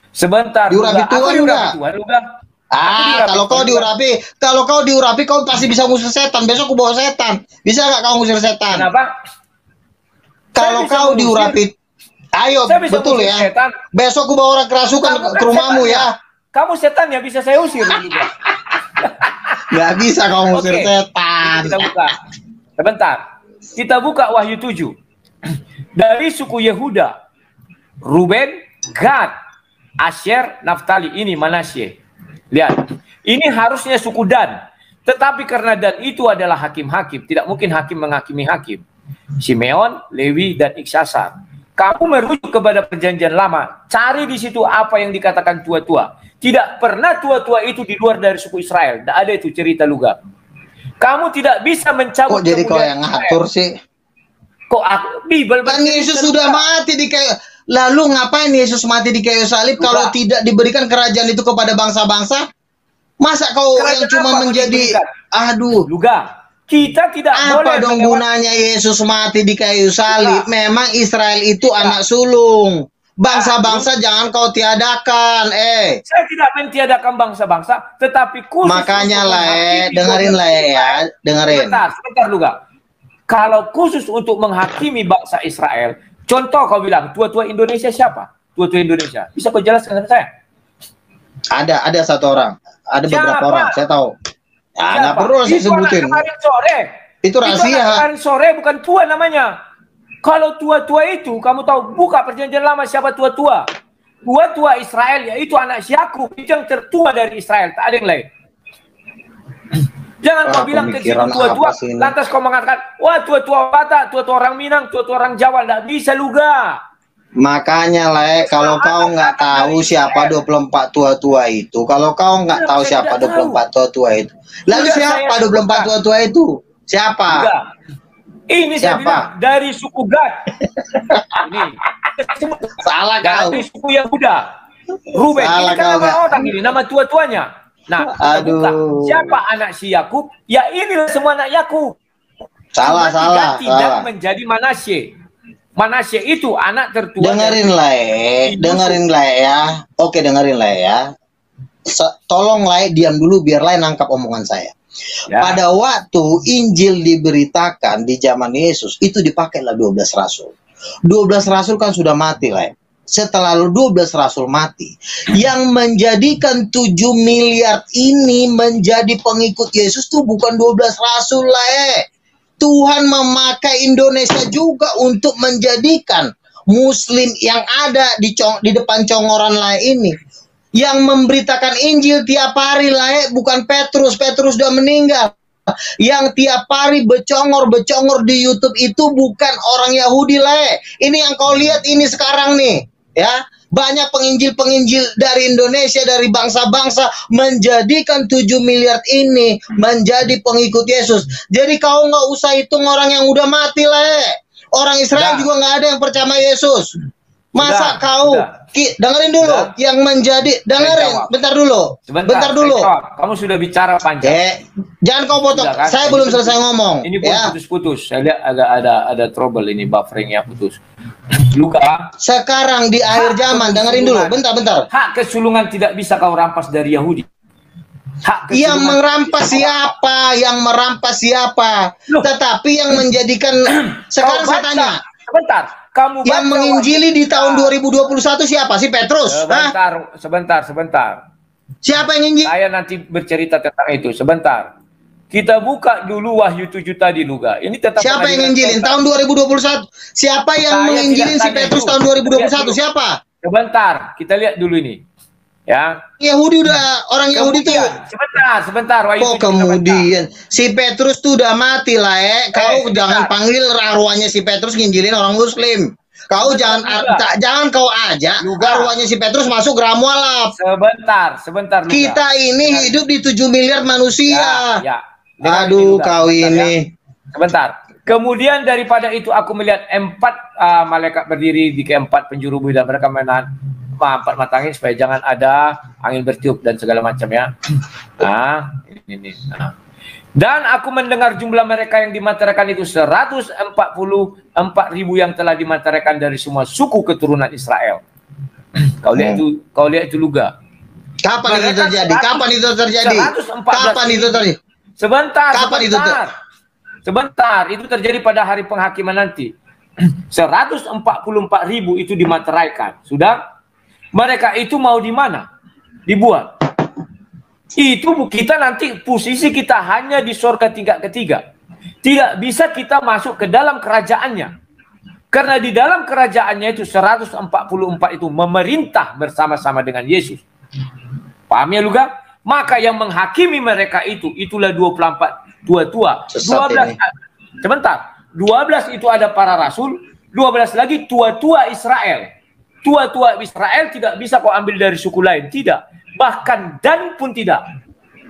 Sebentar
Diurapi
Luga. Aku
Tuhan
diurapi
nggak?
Tuhan Luga.
Kalau kau diurapi, kau pasti bisa ngusir setan. Besok aku bawa setan. Bisa nggak kau ngusir setan?
Kenapa?
Kalau
Saya bisa
kau
ngusir.
diurapi, ayo
Saya bisa
betul
ngusir
ya.
setan.
Besok aku bawa orang kerasukan
Kamu
ke
kan
rumahmu
setan
ya.
Kamu setan ya, bisa saya usir juga.
Nggak bisa kau ngusir
Oke.
setan.
Kita buka. Sebentar. Kita buka Wahyu 7. Dari suku Yehuda, Ruben, Gad, Asher, Naftali. Ini Manasye. Lihat. Ini harusnya suku Dan. Tetapi karena Dan itu adalah hakim-hakim, tidak mungkin hakim menghakimi hakim. Simeon, Lewi, dan Iksasar. Kamu merujuk kepada perjanjian lama. Cari di situ apa yang dikatakan tua-tua. Tidak pernah tua-tua itu di luar dari suku Israel. Tidak ada itu cerita Luga. Kamu tidak bisa mencabut.
Kok jadi kau
kemudian
yang ngatur sih?
Kok aku Bible
Kan
bercerita,
Yesus
Luga.
sudah mati di kayu. Lalu ngapain Yesus mati di kayu salib
Luga.
kalau tidak diberikan kerajaan itu kepada bangsa-bangsa? Masa kau
Kerajaan
yang cuma
apa
menjadi
diberikan?
aduh.
Luga. Kita tidak boleh
Apa dong
melewati-
gunanya Yesus mati di kayu salib?
Luga.
Memang Israel itu anak sulung. Bangsa-bangsa jangan kau tiadakan.
Saya tidak mentiadakan bangsa-bangsa, tetapi khusus
Makanya
untuk
lah
menghakimi
dengerin lah ya, dengerin.
Sebentar Luga. Kalau khusus untuk menghakimi bangsa Israel, contoh kau bilang, tua-tua Indonesia siapa? Tua-tua Indonesia. Bisa kau jelaskan kepada saya?
Ada satu orang, ada beberapa
Siapa?
orang, saya tahu. Ya, nggak
Siapa?
perlu saya
Itu anak
sebutin.
kemarin sore.
Itu
anak
rahasia.
kemarin sore, bukan tua namanya. Kalau tua-tua itu, kamu tahu, buka perjanjian lama siapa tua-tua. Tua-tua Israel, yaitu anak Yakub, itu yang tertua dari Israel, tak ada yang lain. Jangan kau bilang ke situ
pemikiran
tua-tua,
apa sih ini?
lantas kau mengatakan, wah tua-tua Batak, tua-tua orang Minang, tua-tua orang Jawa, tidak bisa Luga.
Makanya lah, kalau kau nggak tahu siapa 24 tua-tua itu, kalau kau nggak tahu
Saya
siapa
tidak
24 tua-tua itu, lalu
Sudah
siapa
saya
24 tua-tua itu? Siapa?
Luga. Ini saya
Siapa?
bilang, dari suku Gad. Ini.
Salah kau.
Dari suku Yehuda. Ruben,
Salah
ini kan
kau,
nama
Gak.
orang ini, nama tua-tuanya. Nah, kita buka.
Aduh.
Siapa anak si Yakub? Ya inilah semua anak Yakub.
Salah,
Cuma
salah,
diganti dan
salah.
menjadi Manasye. Manasye itu anak tertua.
Dengerin lah ya. Oke, dengerin lah ya. Tolong lah, diam dulu biar lain nangkap omongan saya.
Ya.
Pada waktu Injil diberitakan di zaman Yesus, itu dipakailah 12 rasul. 12 rasul kan sudah mati lah. Setelah 12 rasul mati, yang menjadikan 7 miliar ini menjadi pengikut Yesus tuh bukan 12 rasul lah. Tuhan memakai Indonesia juga untuk menjadikan Muslim yang ada di depan conggoran lah ini, yang memberitakan Injil tiap hari lah, bukan Petrus sudah meninggal. Yang tiap hari becongor di YouTube itu bukan orang Yahudi lah. Ini yang kau lihat ini sekarang nih, ya. Banyak penginjil dari Indonesia, dari bangsa-bangsa menjadikan 7 miliar ini menjadi pengikut Yesus. Jadi kau nggak usah hitung orang yang udah mati lah. Orang Israel
Sudah.
juga nggak ada yang percaya Yesus. Masa
Sudah,
kau
sudah.
dengerin dulu
Sudah.
yang menjadi dengerin
jawab.
bentar dulu. Bentar dulu.
saya jawab. Kamu sudah bicara panjang.
Jangan kau potong.
Sudah, kan?
Saya
Ini
belum
putus.
selesai ngomong.
Ini pun
Ya.
putus-putus. Saya lihat agak ada trouble ini, buffering-nya putus. Luka.
Sekarang di akhir zaman, dengerin dulu. Bentar.
Hak kesulungan tidak bisa kau rampas dari Yahudi. Hak
Yang
kesulungan-
merampas siapa? Yang merampas siapa?
Loh.
Tetapi yang menjadikan sekarang
Kau
saya
baca.
tanya,
Sebentar. Kamu
yang
baca
menginjili di tahun 2021 siapa? Si Petrus? Hah?
Sebentar.
Siapa yang injil?
Saya nanti bercerita tentang itu. Sebentar. Kita buka dulu Wahyu 7 tadi Luga. Ini tetap
Siapa yang
pengadilan
nginjilin tahun 2021? Siapa yang
Saya
menginjilin
tidak
si
tanya
Petrus
dulu.
tahun
Lihat
2021?
dulu.
Siapa?
Sebentar, kita lihat dulu ini. Ya.
Yahudi udah, orang Yahudi tuh.
Kemudian, sebentar, Wahyu 7
Kok
kita baca.
kemudian si Petrus tuh udah mati lah Kau
sebentar.
jangan panggil arwahnya si Petrus nginjilin orang Muslim. Kau
Sebentar,
jangan kau ajak
Luga.
arwahnya si Petrus masuk ramu alap.
Sebentar Luga.
Kita ini hidup di 7 miliar manusia.
Ya. Dengar
Aduh,
Luga.
kau
Sebentar,
ini.
ya. Sebentar. Kemudian daripada itu aku melihat 4 malaikat berdiri di keempat penjuru bumi dan mereka menahan 4 mata angin supaya jangan ada angin bertiup dan segala macam ya. Nah, ini. Nah. Dan aku mendengar jumlah mereka yang dimateraikan itu 144.000 yang telah dimateraikan dari semua suku keturunan Israel. Kau lihat itu Luga.
Kapan itu terjadi? Kapan itu terjadi?
114.000.
Kapan itu terjadi?
Sebentar, itu terjadi pada hari penghakiman nanti. 144.000 itu dimateraikan. Sudah? Mereka itu mau di mana? Dibuat. Itu kita nanti posisi kita hanya di surga tingkat ketiga. Tidak bisa kita masuk ke dalam kerajaannya. Karena di dalam kerajaannya itu 144 itu memerintah bersama-sama dengan Yesus. Paham ya Luga? Maka yang menghakimi mereka itulah 24 tua-tua. 12 sebentar. 12 itu ada para rasul, 12 lagi tua-tua Israel. Tua-tua Israel tidak bisa kau ambil dari suku lain, tidak. Bahkan Dan pun tidak.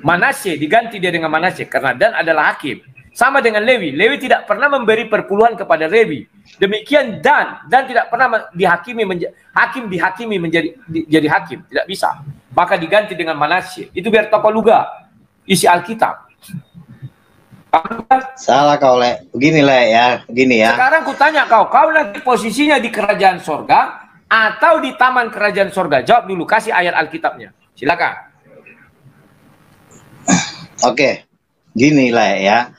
Manasye diganti dia dengan Manasye karena Dan adalah hakim. Sama dengan Lewi. Lewi tidak pernah memberi perpuluhan kepada Lewi. Demikian Dan tidak pernah dihakimi menjadi hakim, tidak bisa. Maka diganti dengan Manasye. Itu biar tokoh Luga isi Alkitab.
Salah kau begini ya.
Sekarang ku tanya kau nanti posisinya di kerajaan sorga atau di taman kerajaan sorga? Jawab dulu, kasih ayat Alkitabnya. Silakan.
Oke, gini ya.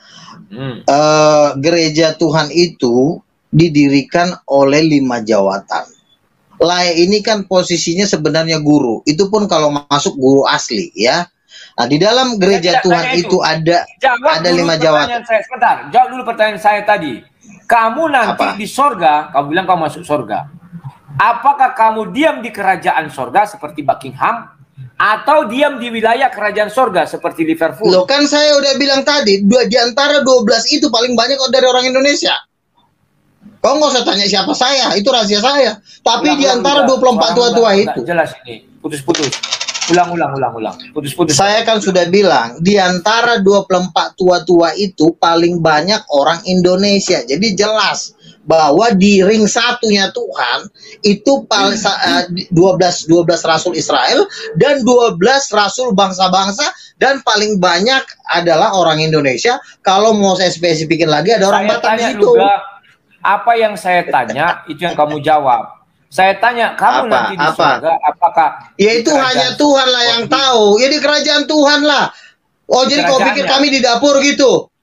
Gereja Tuhan itu didirikan oleh 5 jawatan. Ini kan posisinya sebenarnya guru. Itu pun kalau masuk guru asli ya. Nah, di dalam gereja Tuhan itu ada 5 jawatan.
Sebentar, jawab dulu pertanyaan saya tadi. Kamu nanti di sorga, kamu bilang kamu masuk sorga. Apakah kamu diam di kerajaan sorga seperti Buckingham? Atau diam di wilayah kerajaan sorga seperti Liverpool?
Loh kan saya udah bilang tadi, di antara 12 itu paling banyak dari orang Indonesia. Kau nggak usah tanya siapa saya, itu rahasia saya. Tapi di antara 24 tua-tua itu.
Jelas ini, putus-putus. Ulang. Putus-putus.
Saya kan sudah bilang, di antara 24 tua-tua itu paling banyak orang Indonesia. Jadi jelas bahwa di ring satunya Tuhan itu 12 rasul Israel dan 12 rasul bangsa-bangsa dan paling banyak adalah orang Indonesia. Kalau mau saya spesifikin lagi ada orang Batak di situ.
Apa yang saya tanya itu yang kamu jawab. Saya tanya kamu nanti di surga apakah?
Ya itu hanya Tuhan lah yang tahu. Ya di kerajaan Tuhan lah. Oh jadi kau pikir kami di dapur gitu?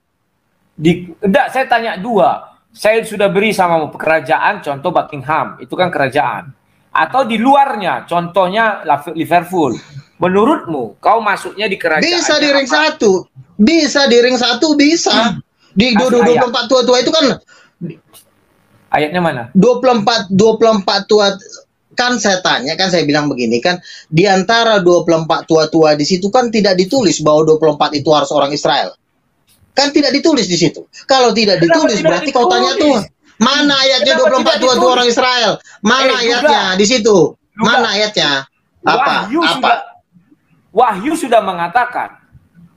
Enggak, saya tanya dua. Saya sudah beri sama kerajaan, contoh Buckingham, itu kan kerajaan. Atau di luarnya, contohnya Liverpool. Menurutmu, kau masuknya di kerajaan?
Bisa di ring satu. Bisa di ring satu, bisa. Di 24 tua-tua itu kan.
Ayatnya mana?
24 tua. Kan saya tanya, kan saya bilang begini kan. Di antara 24 tua-tua di situ kan tidak ditulis bahwa 24 itu harus orang Israel. Kan tidak ditulis di situ. Kalau tidak ditulis berarti kau tanya Tuhan. Mana ayatnya 24 tua orang Israel? Mana ayatnya di situ? Mana ayatnya?
Wahyu sudah mengatakan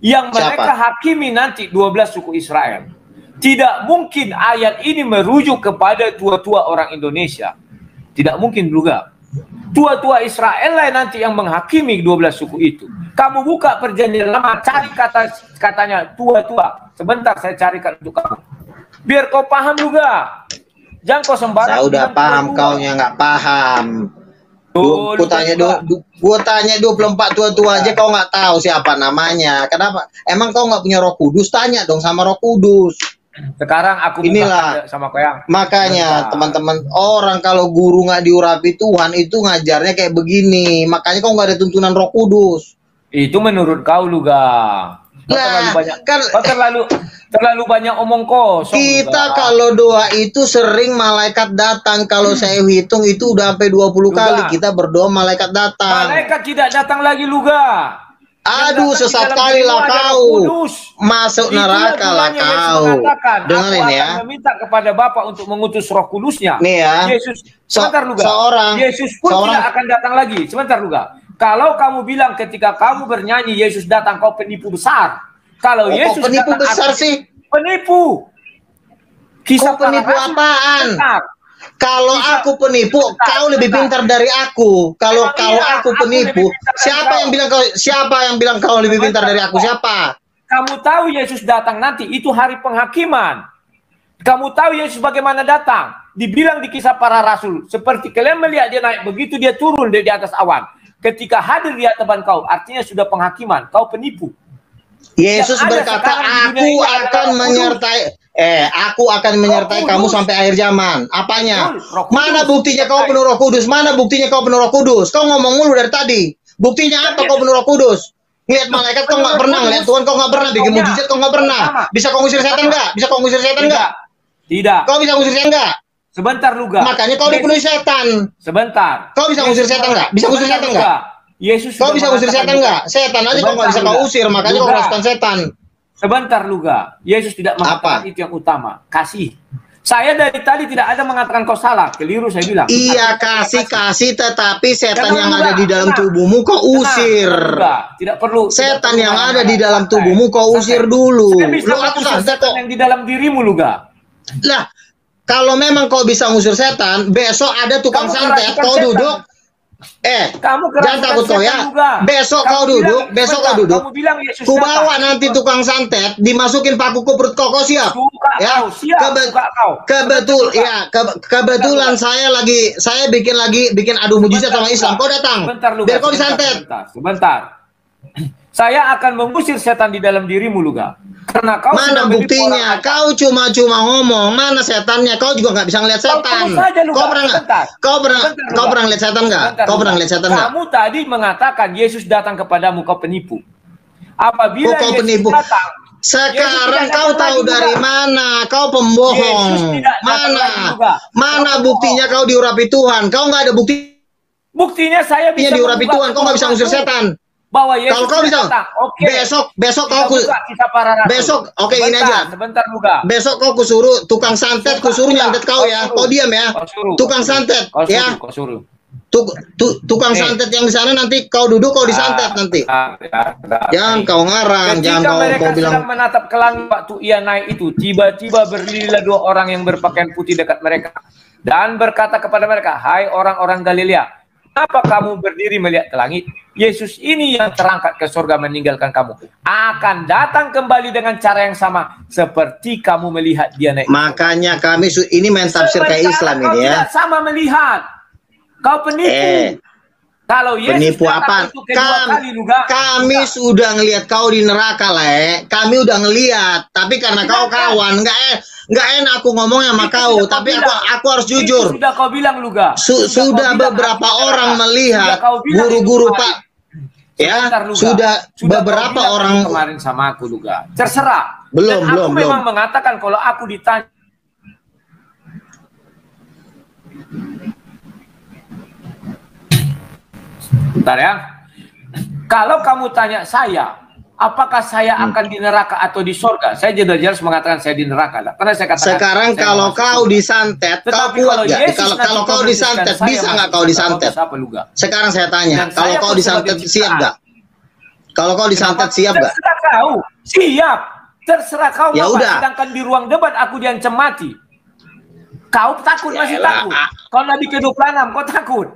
yang mereka hakimi nanti 12 suku Israel. Tidak mungkin ayat ini merujuk kepada tua-tua orang Indonesia. Tidak mungkin juga. Tua-tua Israel lah nanti yang menghakimi 12 suku itu. Kamu buka perjanjian lama, cari katanya tua-tua. Sebentar saya carikan untuk kamu. Biar kau paham juga. Jangan kau sembarang.
Saya udah paham, kau yang nggak paham. Gua tanya 24 tua-tua aja kau nggak tahu siapa namanya. Kenapa? Emang kau nggak punya Roh Kudus? Tanya dong sama Roh Kudus.
Sekarang aku
inilah
sama kau yang.
Makanya teman-teman, orang kalau guru nggak diurapi Tuhan itu ngajarnya kayak begini. Makanya kau nggak ada tuntunan Roh Kudus.
Itu menurut kau juga. terlalu
Lah,
banyak.
kan
Kau terlalu banyak omong kosong.
kita
Luga.
kalau doa itu sering malaikat datang. Kalau saya hitung itu udah sampai 20
Luga.
kali kita berdoa malaikat datang.
Malaikat tidak datang lagi, Luga.
Aduh,
Yang datang di
sesat
dalam
kali
dirimu
lah
adalah
kau.
Roh Kudus.
Masuk
Itulah
neraka lah
gunanya Yesus
kau.
mengatakan,
Dengerin
aku
ya.
akan meminta kepada Bapa untuk mengutus Roh Kudusnya.
Nih ya.
Yesus, sebentar Luga. Yesus pun tidak akan datang lagi. Sebentar Luga. Kalau kamu bilang ketika kamu bernyanyi Yesus datang, kau penipu besar. Kalau
kok
Yesus
penipu
datang,
besar
artinya
sih?
Penipu.
Kok penipu
para rasul
apaan?
benar.
Kalau
Bisa-
aku penipu,
Sebentar,
kau lebih
sebentar.
pintar dari aku. Kalau
Memang
kalau
iya,
aku
aku
penipu,
lebih pintar dari
siapa
kau.
yang bilang kau? Siapa yang bilang kau lebih pintar
Sebentar,
dari aku?
sebentar.
Siapa?
Kamu tahu Yesus datang nanti, itu hari penghakiman. Kamu tahu Yesus bagaimana datang? Dibilang di kisah para rasul, seperti kalian melihat dia naik, begitu dia turun di atas awan. Ketika hadir di hadapan kau, artinya sudah penghakiman, kau penipu.
Yesus
Yang ada
berkata,
sekarang di dunia
aku
ini adalah
akan
Roh Kudus.
menyertai. Aku akan menyertai
Roh
kamu
Kudus.
sampai akhir zaman. Apanya?
Betul, Roh Kudus.
Mana buktinya kau penuh Roh Kudus? Mana buktinya kau penuh Roh Kudus? Kau ngomong mulu dari tadi. Buktinya apa kau penuh Roh Kudus? Ngeliat malaikat kau nggak pernah, ngeliat Tuhan kau nggak pernah, bikin mujizat kau nggak pernah. Bisa kau ngusir setan nggak? Bisa kau ngusir setan nggak?
Tidak.
Kau bisa ngusir setan nggak?
Sebentar Luga.
Makanya kau dipenuhi setan.
Sebentar.
Kau bisa ngusir setan nggak? Bisa ngusir setan nggak?
Yesus
Kau
sudah
bisa ngusir
mengatakan
setan
Luga.
nggak? Setan aja kau nggak bisa kau usir, makanya kau
Luga.
merasakan setan.
Sebentar Luga. Yesus tidak mengatakan itu yang utama. Kasih. Saya dari tadi tidak ada mengatakan kau salah. Keliru saya bilang.
Iya, kasih, tetapi setan
Tenang,
yang
Luga.
ada di dalam
Tenang.
tubuhmu kau usir.
Tenang, Luga. Tidak perlu.
Setan
tidak
yang
perlu
ada di
marah-marah.
dalam
Santai.
tubuhmu kau usir
Santai.
dulu.
Saya bisa
Lu aku
mengusir
santai
setan
kok.
yang di dalam dirimu Luga.
Lah, kalau memang kau bisa ngusir setan, besok ada tukang
Kamu
santet,
kerasukan
kau
setan.
duduk.
Kamu
Jangan takut kau ya. Besok kau duduk, besok kau duduk.
Kamu bilang Yesus
Ku bawa
datang.
nanti tukang santet, dimasukin paku ke perut kau siap.
Suka
Ya,
kau, siap, suka kau.
Kebetulan saya bikin adu mujizat sama Islam. Kau datang.
Sebentar, Luga.
Biar kau disantet.
Sebentar. Saya akan mengusir setan di dalam dirimu, Luga. Karena kau
Mana
sudah menipu
buktinya?
orang.
Kau cuma ngomong. Mana setannya? Kau juga nggak bisa ngeliat setan.
tunggu saja, Luga.
Kau pernah nggak?
Sebentar.
Kau
Sebentar,
pernah ngeliat setan nggak?
Sebentar,
Kau pernah
Luga.
ngeliat setan nggak?
Kamu tadi mengatakan Yesus datang kepadamu, kau penipu. Apabila
Kok kau
Yesus
penipu?
datang,
Sekarang
Yesus tidak
kau
datang
tahu
lagi,
dari
Luga.
mana? Kau pembohong.
Yesus tidak datang lagi, Luga.
Mana
Kau
buktinya kau diurapi Tuhan? Kau nggak ada buktinya
buktinya saya bisa
diurapi
membuka
Tuhan. Kau nggak bisa ngusir
kebohonganmu.
setan.
Bahwa Yesus
Kalau kau bisa,
datang. Oke.
besok
Kita
kau
buka kisah para rasul.
besok, oke, ini
Sebentar,
aja.
Sebentar, Luga.
Besok kau kusuruh tukang santet, kusuruh nyantet kau ya. Kau diam ya. Tukang santet ya.
Kau suruh.
Tukang santet yang di sana nanti kau duduk kau disantet nanti. Jangan kau ngarang, jangan
Ketika
kau
mereka
bilang
sedang menatap ke langit waktu ia naik itu, tiba-tiba berdirilah dua orang yang berpakaian putih dekat mereka dan berkata kepada mereka, "Hai orang-orang Galilea, kenapa kamu berdiri melihat ke langit? Yesus ini yang terangkat ke surga meninggalkan kamu akan datang kembali dengan cara yang sama seperti kamu melihat dia naik."
makanya kami ini main tafsir kayak Islam
Kau
ini ya.
tidak sama melihat. Kau penipu. Kalau Yesus
Penipu
datang
apa?
untuk kedua kali, Luga,
Kami
Luga.
sudah ngelihat kau di neraka, Le. Kami udah ngelihat, tapi karena kau kawan, nggak enak aku ngomong sama
Itu
kau,
sudah kau
tapi
bilang.
aku harus
Itu
jujur.
sudah kau bilang, Luga.
Sudah
kau bilang,
beberapa
artinya
orang
neraka.
melihat
Sudah kau bilang
guru-guru
itu
Pak
kemarin.
ya
Sebentar, Luga.
sudah
kau
beberapa
bilang
orang
itu kemarin sama aku, Luga. Terserah.
Belum,
Dan
belum,
aku memang mengatakan kalau aku ditanya bentar ya. Kalau kamu tanya saya, apakah saya akan di neraka atau di sorga? Saya jelas-jelas mengatakan saya di neraka. Karena saya katakan
sekarang
saya
kalau
masuk
kau
surga.
disantet, kau
Tetapi
kuat
kalau
nggak?
Yesus
Kalau
nanti
kau
memberikan
disantet,
saya
bisa nggak
masuk
kau
surga,
disantet?
apa, Luga?
Sekarang saya tanya,
Dan
kalau
saya
kau
pun
disantet
sebagai
siap
ciptaan.
nggak? Kalau kau disantet siap nggak?
Terserah kau, siap. Terserah kau
Ya
mau,
udah.
sedangkan di ruang debat aku diancam mati. Kau takut masih
Yaelah.
takut. Kau Nabi ke-26, kau takut.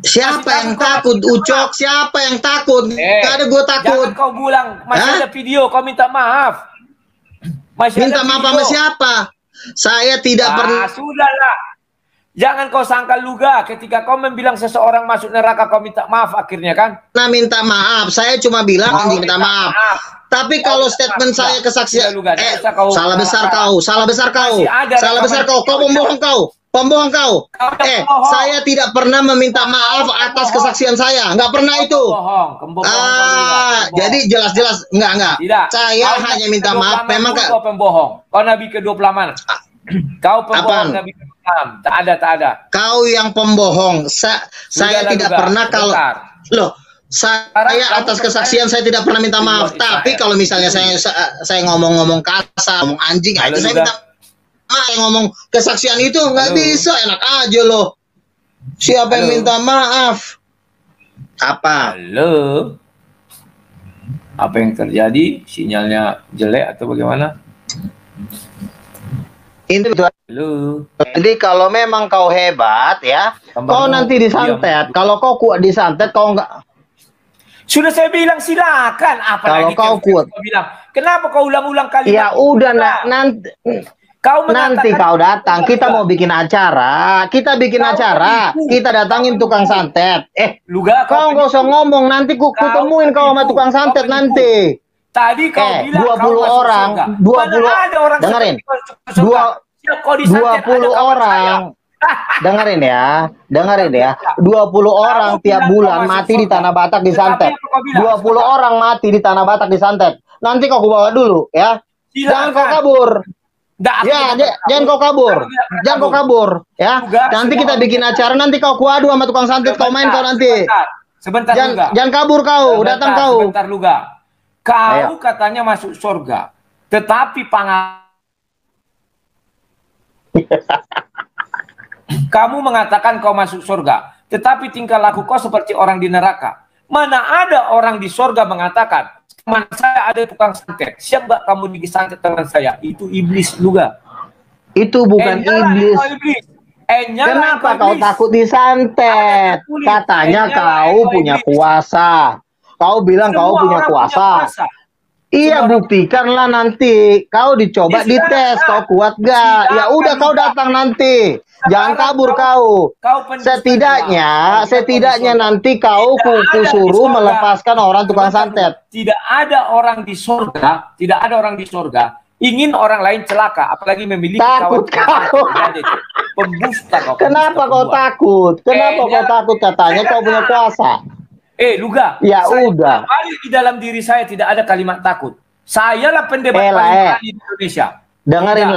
Siapa
Masih
yang
takut,
takut,
kau minta
Ucok? Siapa yang takut? Gak ada gue takut.
Jangan kau bilang, masih
Hah?
ada video, kau minta maaf. Masih
Minta
ada
maaf
video.
sama siapa? Saya tidak pernah.
Sudahlah. Jangan kau sangka Luga, ketika kau membilang seseorang masuk neraka, kau minta maaf akhirnya kan?
Minta maaf, saya cuma bilang anjing minta maaf. Tapi kalau statement saya kesaksian,
Luga, tidak usah kau
salah besar kau, salah besar kau,
Masih ada
salah besar
rekaman
kau, kau
video.
pembohong kau, Pembohong kau.
Kau yang pembohong.
Saya tidak pernah meminta maaf atas kesaksian saya. Nggak pernah itu. Jadi jelas-jelas enggak.
Tidak.
Saya
Kau
hanya minta
ke-26
maaf. Memang
pun
Kak.
kau pembohong. Kau Nabi ke-26. Kau pembohong
Apaan?
Nabi ke-26. Tak ada.
Kau yang pembohong. Saya tidak pernah kalau loh. Saya atas kesaksian saya tidak pernah minta maaf. Tapi kalau misalnya saya ngomong-ngomong kasar, ngomong anjing, itu saya minta maaf. Yang ngomong kesaksian itu nggak bisa, enak aja loh. Siapa yang minta maaf? Apa?
Halo. Apa yang terjadi? Sinyalnya jelek atau bagaimana?
Itu
Halo.
Jadi kalau memang kau hebat ya, kau nanti disantet. Kalau kau kuat disantet, kau nggak.
Sudah saya bilang silakan. Apalagi
Kalau kau kuat.
Kau bilang, kenapa kau ulang-ulang kali?
Ya udah nanti. Nanti kau datang, kita mau bikin acara, kita datangin tukang santet.
Luga,
kau nggak usah ngomong, nanti kutemuin kau sama tukang santet nanti.
Tadi kau bilang
20 orang, 20 dengerin, 20 orang, dengerin ya, 20 orang tiap bulan mati di Tanah Batak disantet. 20 orang mati di Tanah Batak disantet. Nanti kau bawa dulu ya. Jangan kau kabur. Ya, jangan kau kabur ya. Nanti kita bikin acara, nanti kau kuadu sama tukang santet, kau main kau nanti.
Sebentar,
jangan kabur kau, datang kau.
Sebentar, Luga. Kau katanya masuk surga, tetapi kamu mengatakan kau masuk surga, tetapi tingkah laku kau seperti orang di neraka. Mana ada orang di surga mengatakan, teman saya ada tukang santet, siap nggak kamu disantet teman saya? Itu iblis Luga.
Itu bukan iblis. Kenapa kau takut disantet? Katanya kau punya kuasa. Kau bilang kau punya kuasa. Iya, buktikanlah nanti. Kau dicoba dites, kau kuat gak? Ya udah kau datang nanti. Jangan kabur kau. Setidaknya nanti kau suruh melepaskan orang tukang santet.
Tidak ada orang di surga, ingin orang lain celaka, apalagi memiliki
takut kau.
Pembusta kau.
Kenapa kau takut? Kenapa kau takut? Katanya kau punya kuasa.
Luga.
Ya udah.
Di dalam diri saya tidak ada kalimat takut. Sayalah pendebat paling di Indonesia.
Dengerin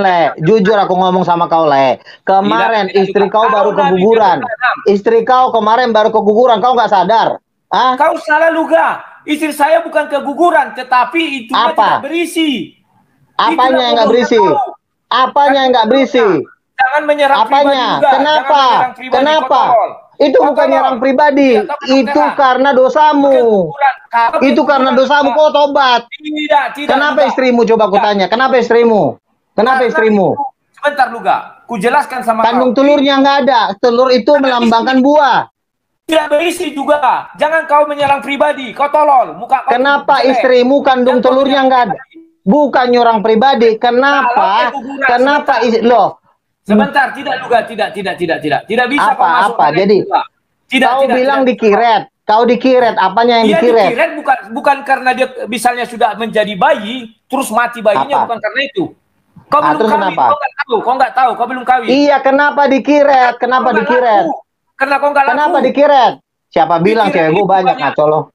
Le. Jujur aku ngomong sama kau Le. Kemarin istri kau baru keguguran. Istri kau kemarin baru keguguran. Kau nggak sadar? Hah?
Kau salah Luga. Istri saya bukan keguguran, tetapi itu tidak berisi.
Apanya yang nggak berisi? Apanya yang nggak berisi?
Jangan menyerang
pribadi juga. Kenapa? Itu bukan nyerang pribadi, itu karena dosamu. Itu karena dosamu, kau tobat.
Tidak.
Kenapa istrimu? Coba aku tanya. Kenapa istrimu?
Sebentar Luga, ku jelaskan sama
kandung telurnya nggak ada. Telur itu melambangkan buah.
Tidak berisi juga. Jangan kau menyerang pribadi. Kau tolol.
Kenapa istrimu kandung telurnya nggak ada? Bukan nyerang pribadi. Kenapa? Loh.
Sebentar, tidak Luga, tidak bisa kau masuk.
Jadi kau bilang dikiret, apanya yang dikiret?
Dikiret bukan karena dia misalnya sudah menjadi bayi, terus mati bayinya, bukan karena itu. Kau belum kawin, kau nggak tahu, kau belum kawin.
Iya, kenapa dikiret? Karena kau nggak laku. Kenapa dikiret? Siapa bilang cewek gue banyak ngaco lo?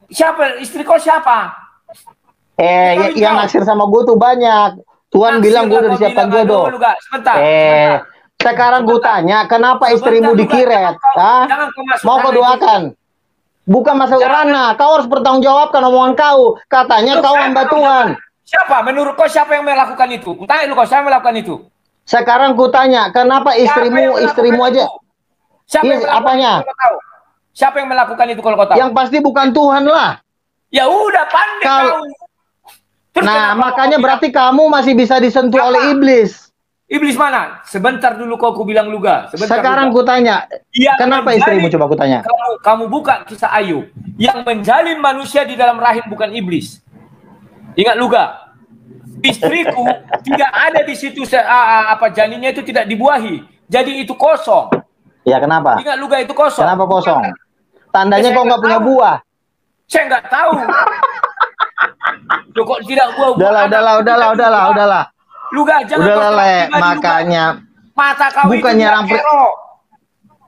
Siapa? Istri kau siapa?
Yang naksir sama gue tuh banyak. Tuhan bilang gue udah disiapkan jodoh.
Sebentar.
Sekarang gue tanya, kenapa istrimu dikiret? Mau kau doakan? Bukan masuk ranah. Kau harus bertanggungjawabkan omongan kau. Katanya kau hamba Tuhan.
Siapa? Menurut kau siapa yang melakukan itu? Tanya lu kau, siapa yang melakukan itu?
Sekarang gue tanya, kenapa istrimu aja? Apanya?
Siapa yang melakukan itu kalau kau tahu?
Yang pasti bukan Tuhan lah.
Ya udah, pandai kau.
Makanya berarti kamu masih bisa disentuh oleh iblis.
Iblis mana? Sebentar dulu kau bilang Luga.
Sekarang ku tanya, kenapa istrimu? Coba ku tanya.
Kamu buka kisah Ayub. Yang menjalin manusia di dalam rahim bukan iblis. Ingat Luga. Istriku tidak ada di situ, janinnya itu tidak dibuahi. Jadi itu kosong.
Ya kenapa?
Ingat Luga, itu kosong.
Kenapa kosong? Tandanya kau nggak punya buah.
Saya nggak tahu. Loh, kok tidak buah?
Udahlah.
Luga, jangan
udahlah, Le.
Mata kau
Bukan
itu
nyerang
kerok.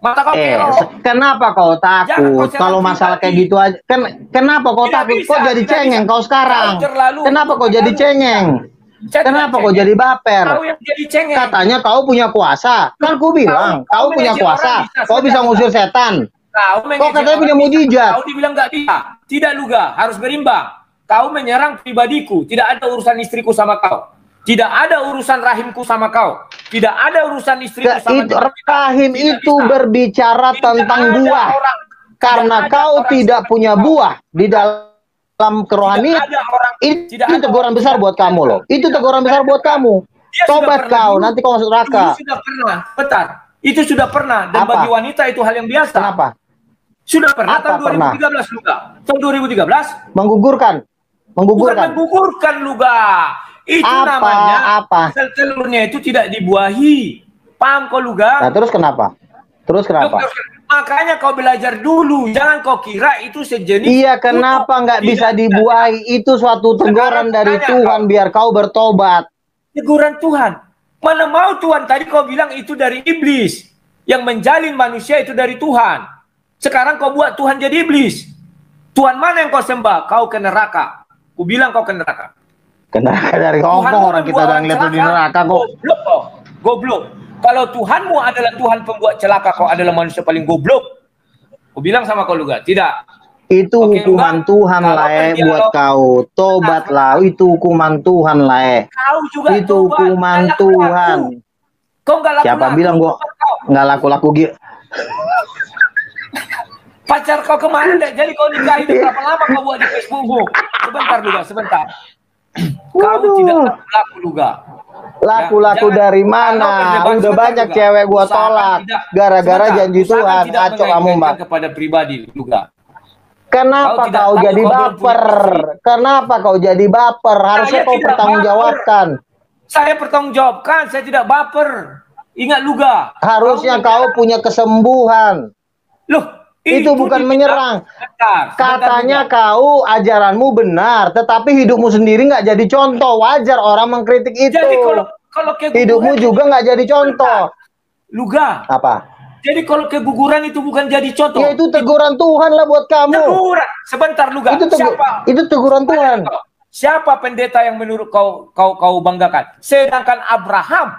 Mata kau kerok.
Kenapa kau
Jangan kau
takut
serang
kalau masalah kayak
pribadi.
gitu aja? Kenapa kau
Tidak
takut?
bisa,
Kok jadi
tidak
cengeng
bisa.
kau sekarang?
Kau terlalu-
Kenapa kau
kau
jadi
terlalu-
cengeng?
Saya
Kenapa
tidak
kau
cengeng.
jadi baper?
Kau yang jadi cengeng.
Katanya kau punya kuasa. Kan ku bilang,
Kau
kau punya
manajer orang
kuasa.
bisa,
Kau bisa
sebentar,
ngusir setan.
Kau
Kau
manajer
katanya punya
orang
mujizat.
Kau dibilang nggak bisa. Tidak Luga, harus berimbang. Kau menyerang pribadiku. Tidak ada urusan istriku sama kau. Tidak ada urusan rahimku sama kau. Tidak ada urusan istriku sama
Itu,
kita.
rahim
Tidak
itu
bisa.
berbicara
Tidak
tentang
ada
buah.
orang.
Karena
Tidak ada
kau
orang
tidak
seperti
punya
kau.
buah di dalam kerohanian.
Tidak ada orang.
Itu
tidak ada
teguran
orang
besar
tidak
buat
punya
kamu loh.
buah.
Itu teguran besar buat kamu.
Dia sudah
Tobat
pernah
kau,
dulu.
nanti kau masuk neraka.
Dulu sudah pernah. Bentar. Itu sudah pernah. Dan
Apa?
bagi wanita itu hal yang biasa.
Kenapa?
Sudah pernah
Apa
tahun
pernah?
2013 Luga. Tahun 2013
Menggugurkan.
bukan
Menggugurkan.
menggugurkan Luga. Itu
Apa?
namanya
Apa?
telurnya itu tidak dibuahi. Paham kau Luga?
Nah, terus kenapa? Terus kenapa?
Makanya kau belajar dulu. Jangan kau kira itu sejenis.
Iya, kenapa nggak bisa dibuahi? Itu suatu teguran
Sekarang
dari
tanya
Tuhan
kau.
biar kau bertobat.
Teguran Tuhan. Mana mau Tuhan tadi kau bilang itu dari iblis. Yang menjalin manusia itu dari Tuhan. Sekarang kau buat Tuhan jadi iblis. Tuhan mana yang kau sembah? Kau ke neraka. Ku bilang kau ke neraka.
Kenapa dari Hongkong orang kita udah ngeliat lu di neraka kok.
Goblok kau. Goblok. Kalau Tuhanmu adalah Tuhan pembuat celaka, kau adalah manusia paling goblok. Ku bilang sama kau juga, tidak.
Itu
Oke,
hukuman
Luga.
Tuhan
Kalau
lah
berdialog-
buat kau. Tobatlah, itu hukuman Tuhan lah.
Kau juga
Itu
tobat.
hukuman
Nggak laku-laku.
Tuhan.
Kau nggak laku-laku.
Siapa bilang gua
Tobat kau.
nggak laku-laku gitu?
Pacar kau kemana deh? Jadi kau nikah itu berapa lama kau buat di Facebookmu? Sebentar Luga, sebentar. Kau
Waduh.
tidak laku-laku Luga.
Laku-laku
Jangan-
dari
kalau
mana?
berdebat
Udah
sebentar
banyak
juga.
cewek gua
Usahakan
tolak
tidak-
gara-gara
sebentar,
janji
usahakan
Tuhan.
tidak
Acok kamu,
mengaitkan
Mbak.
kepada pribadi Luga.
Kenapa
Kau tidak
kau
tahu
jadi
kau belum punya
baper?
istri.
Kenapa kau jadi baper? Harusnya
Saya
kau
tidak
pertanggungjawabkan.
Saya bertanggungjawabkan, saya tidak baper. Ingat Luga.
Harusnya kau punya kesembuhan.
Loh,
Itu bukan menyerang.
Sebentar,
Katanya
Luga.
kau ajaranmu benar, tetapi hidupmu sendiri nggak jadi contoh. Wajar orang mengkritik itu.
Jadi kalau keguguran
Hidupmu juga nggak jadi contoh.
Luga.
Apa?
Jadi kalau keguguran itu bukan jadi contoh.
Ya itu teguran Tuhan lah buat kamu.
Teguran. Sebentar Luga.
Itu teguran Tuhan.
Siapa pendeta yang menurut kau banggakan? Sedangkan Abraham,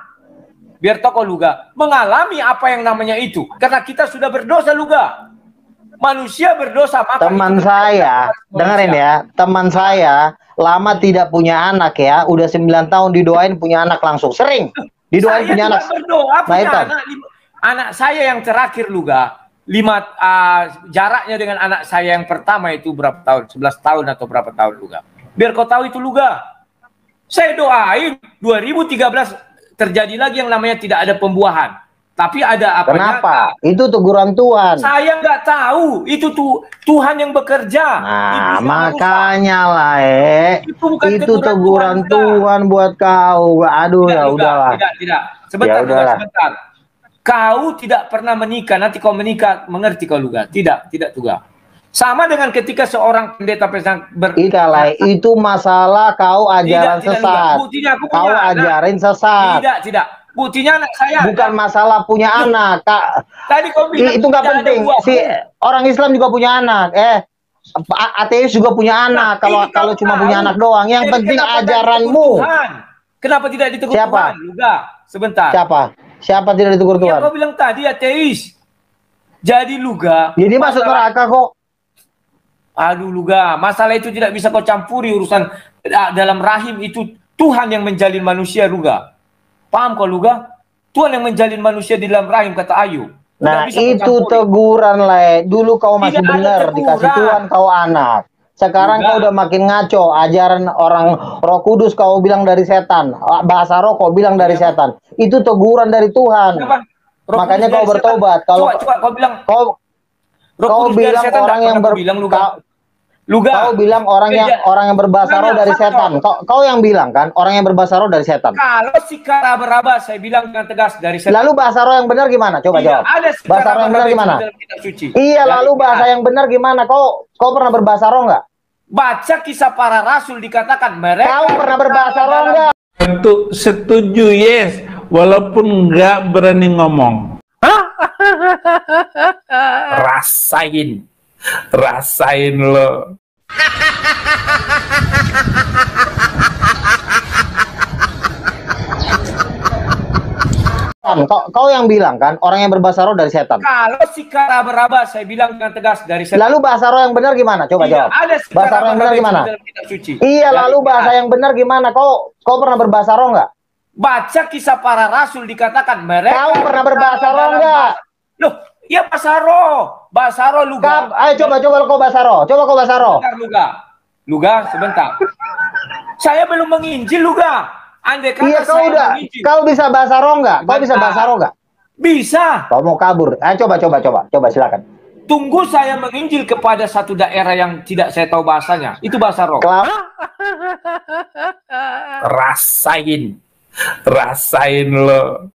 biar tahu kau Luga, mengalami apa yang namanya itu. Karena kita sudah berdosa Luga. Manusia berdosa maka
Teman
itu
saya,
manusia.
dengerin ya, teman saya lama tidak punya anak ya, udah 9 tahun didoain punya anak langsung. Sering didoain
Saya
punya
juga
anak.
berdoa punya
Melahirkan.
anak saya yang terakhir Luga, jaraknya dengan anak saya yang pertama itu berapa tahun? 11 tahun atau berapa tahun Luga. Biar kau tahu itu Luga. Saya doain 2013 terjadi lagi yang namanya tidak ada pembuahan. Tapi ada apa?
Kenapa? Itu teguran Tuhan.
Saya nggak tahu. Itu Tuhan yang bekerja.
Nah,
Iblis yang
makanya lah,
Itu bukan
itu
teguran
teguran
Tuhan,
Tuhan buat kau. Aduh,
Tidak,
ya
Luga.
udahlah.
Tidak. Sebentar,
Ya
Luga,
udahlah.
sebentar. Kau tidak pernah menikah. Nanti kau menikah, mengerti kau Luga? Tidak Luga. Sama dengan ketika seorang pendeta
Itulah, itu masalah kau ajaran
Tidak,
sesat.
Luga. Buktinya aku
Kau
punya anak.
ajarin sesat.
Tidak. Buktinya anak saya.
Bukan masalah punya anak, Kak.
Tadi kau bilang
Itu nggak
tidak ada
penting.
buah.
Si orang Islam juga punya anak. Ateis juga punya anak.
Nah,
Kalau
ini
cuma
kau
punya
tahu.
anak doang. Yang
Jadi
penting
kenapa tidak
ajaranmu.
ditegur Tuhan? Kenapa tidak ditegur
Siapa?
Tuhan? Luga, sebentar.
Siapa tidak ditegur
Yang
Tuhan?
kau bilang tadi ateis. Jadi Luga.
Jadi masuk neraka kok.
Aduh Luga, masalah itu tidak bisa kau campuri urusan dalam rahim itu Tuhan yang menjalin manusia Luga. Paham kau Luga? Tuhan yang menjalin manusia di dalam rahim kata Ayub.
Nah,
Tidak bisa kau
itu
campuri.
teguran lah. Dulu kau masih
Tidak ada
benar
teguran.
dikasih Tuhan kau anak. Sekarang
Juga.
kau udah makin ngaco. Ajaran orang Roh Kudus kau bilang dari setan. Bahasa roh kau bilang dari setan. Itu teguran dari Tuhan.
Kenapa? Roh
Makanya
Kudus
kau
dari
bertobat.
setan.
Kalau
Coba kau bilang
kau
Roh
kau
Kudus dari
bilang
setan,
orang
tak
yang
pernah bilang Luga.
Kau bilang orang yang berbahasa roh dari
Banyak
setan. Kau yang bilang kan orang yang berbahasa roh dari setan.
Kalau si raba-raba saya bilang dengan tegas dari setan.
Lalu bahasa roh yang benar gimana? Coba
Tidak
jawab.
ada si
Bahasa roh yang benar
raba-raba itu
gimana?
dalam kitab suci.
Iya,
Dari
lalu bahasa
kita.
yang benar gimana? Kau pernah berbahasa roh nggak?
Baca kisah para rasul dikatakan mereka
Kau pernah berbahasa roh nggak?
Untuk setuju, yes. walaupun nggak berani ngomong.
Rasain. Rasain lo.
Kau yang bilang kan orang yang berbahasa roh dari setan.
Kalau si raba-raba saya bilang dengan tegas dari setan.
Lalu bahasa roh yang benar gimana? Coba
Tidak
jawab.
ada si
Bahasa roh yang benar
raba-raba
gimana?
itu dalam kitab suci.
Iya,
Dari
lalu bahasa
Quran.
yang benar gimana? Kau pernah berbahasa roh nggak?
Baca kisah para rasul dikatakan mereka.
Kau pernah berbahasa roh
dalam
nggak?
Loh, iya bahasa roh. Bahasa roh luga.
Ayo coba kau bahasa roh. Coba kau bahasa roh.
Sebentar, luga. Luga, sebentar. Saya belum menginjil, luga. Andai kata
Iya,
saya menginjil.
kau bisa bahasa roh nggak? Kau bisa
Sebentar.
bahasa roh nggak?
Bisa.
Kau mau kabur? Ayo coba silakan.
Tunggu saya menginjil kepada satu daerah yang tidak saya tahu bahasanya. Itu bahasa roh. Rasain. Rasain lo.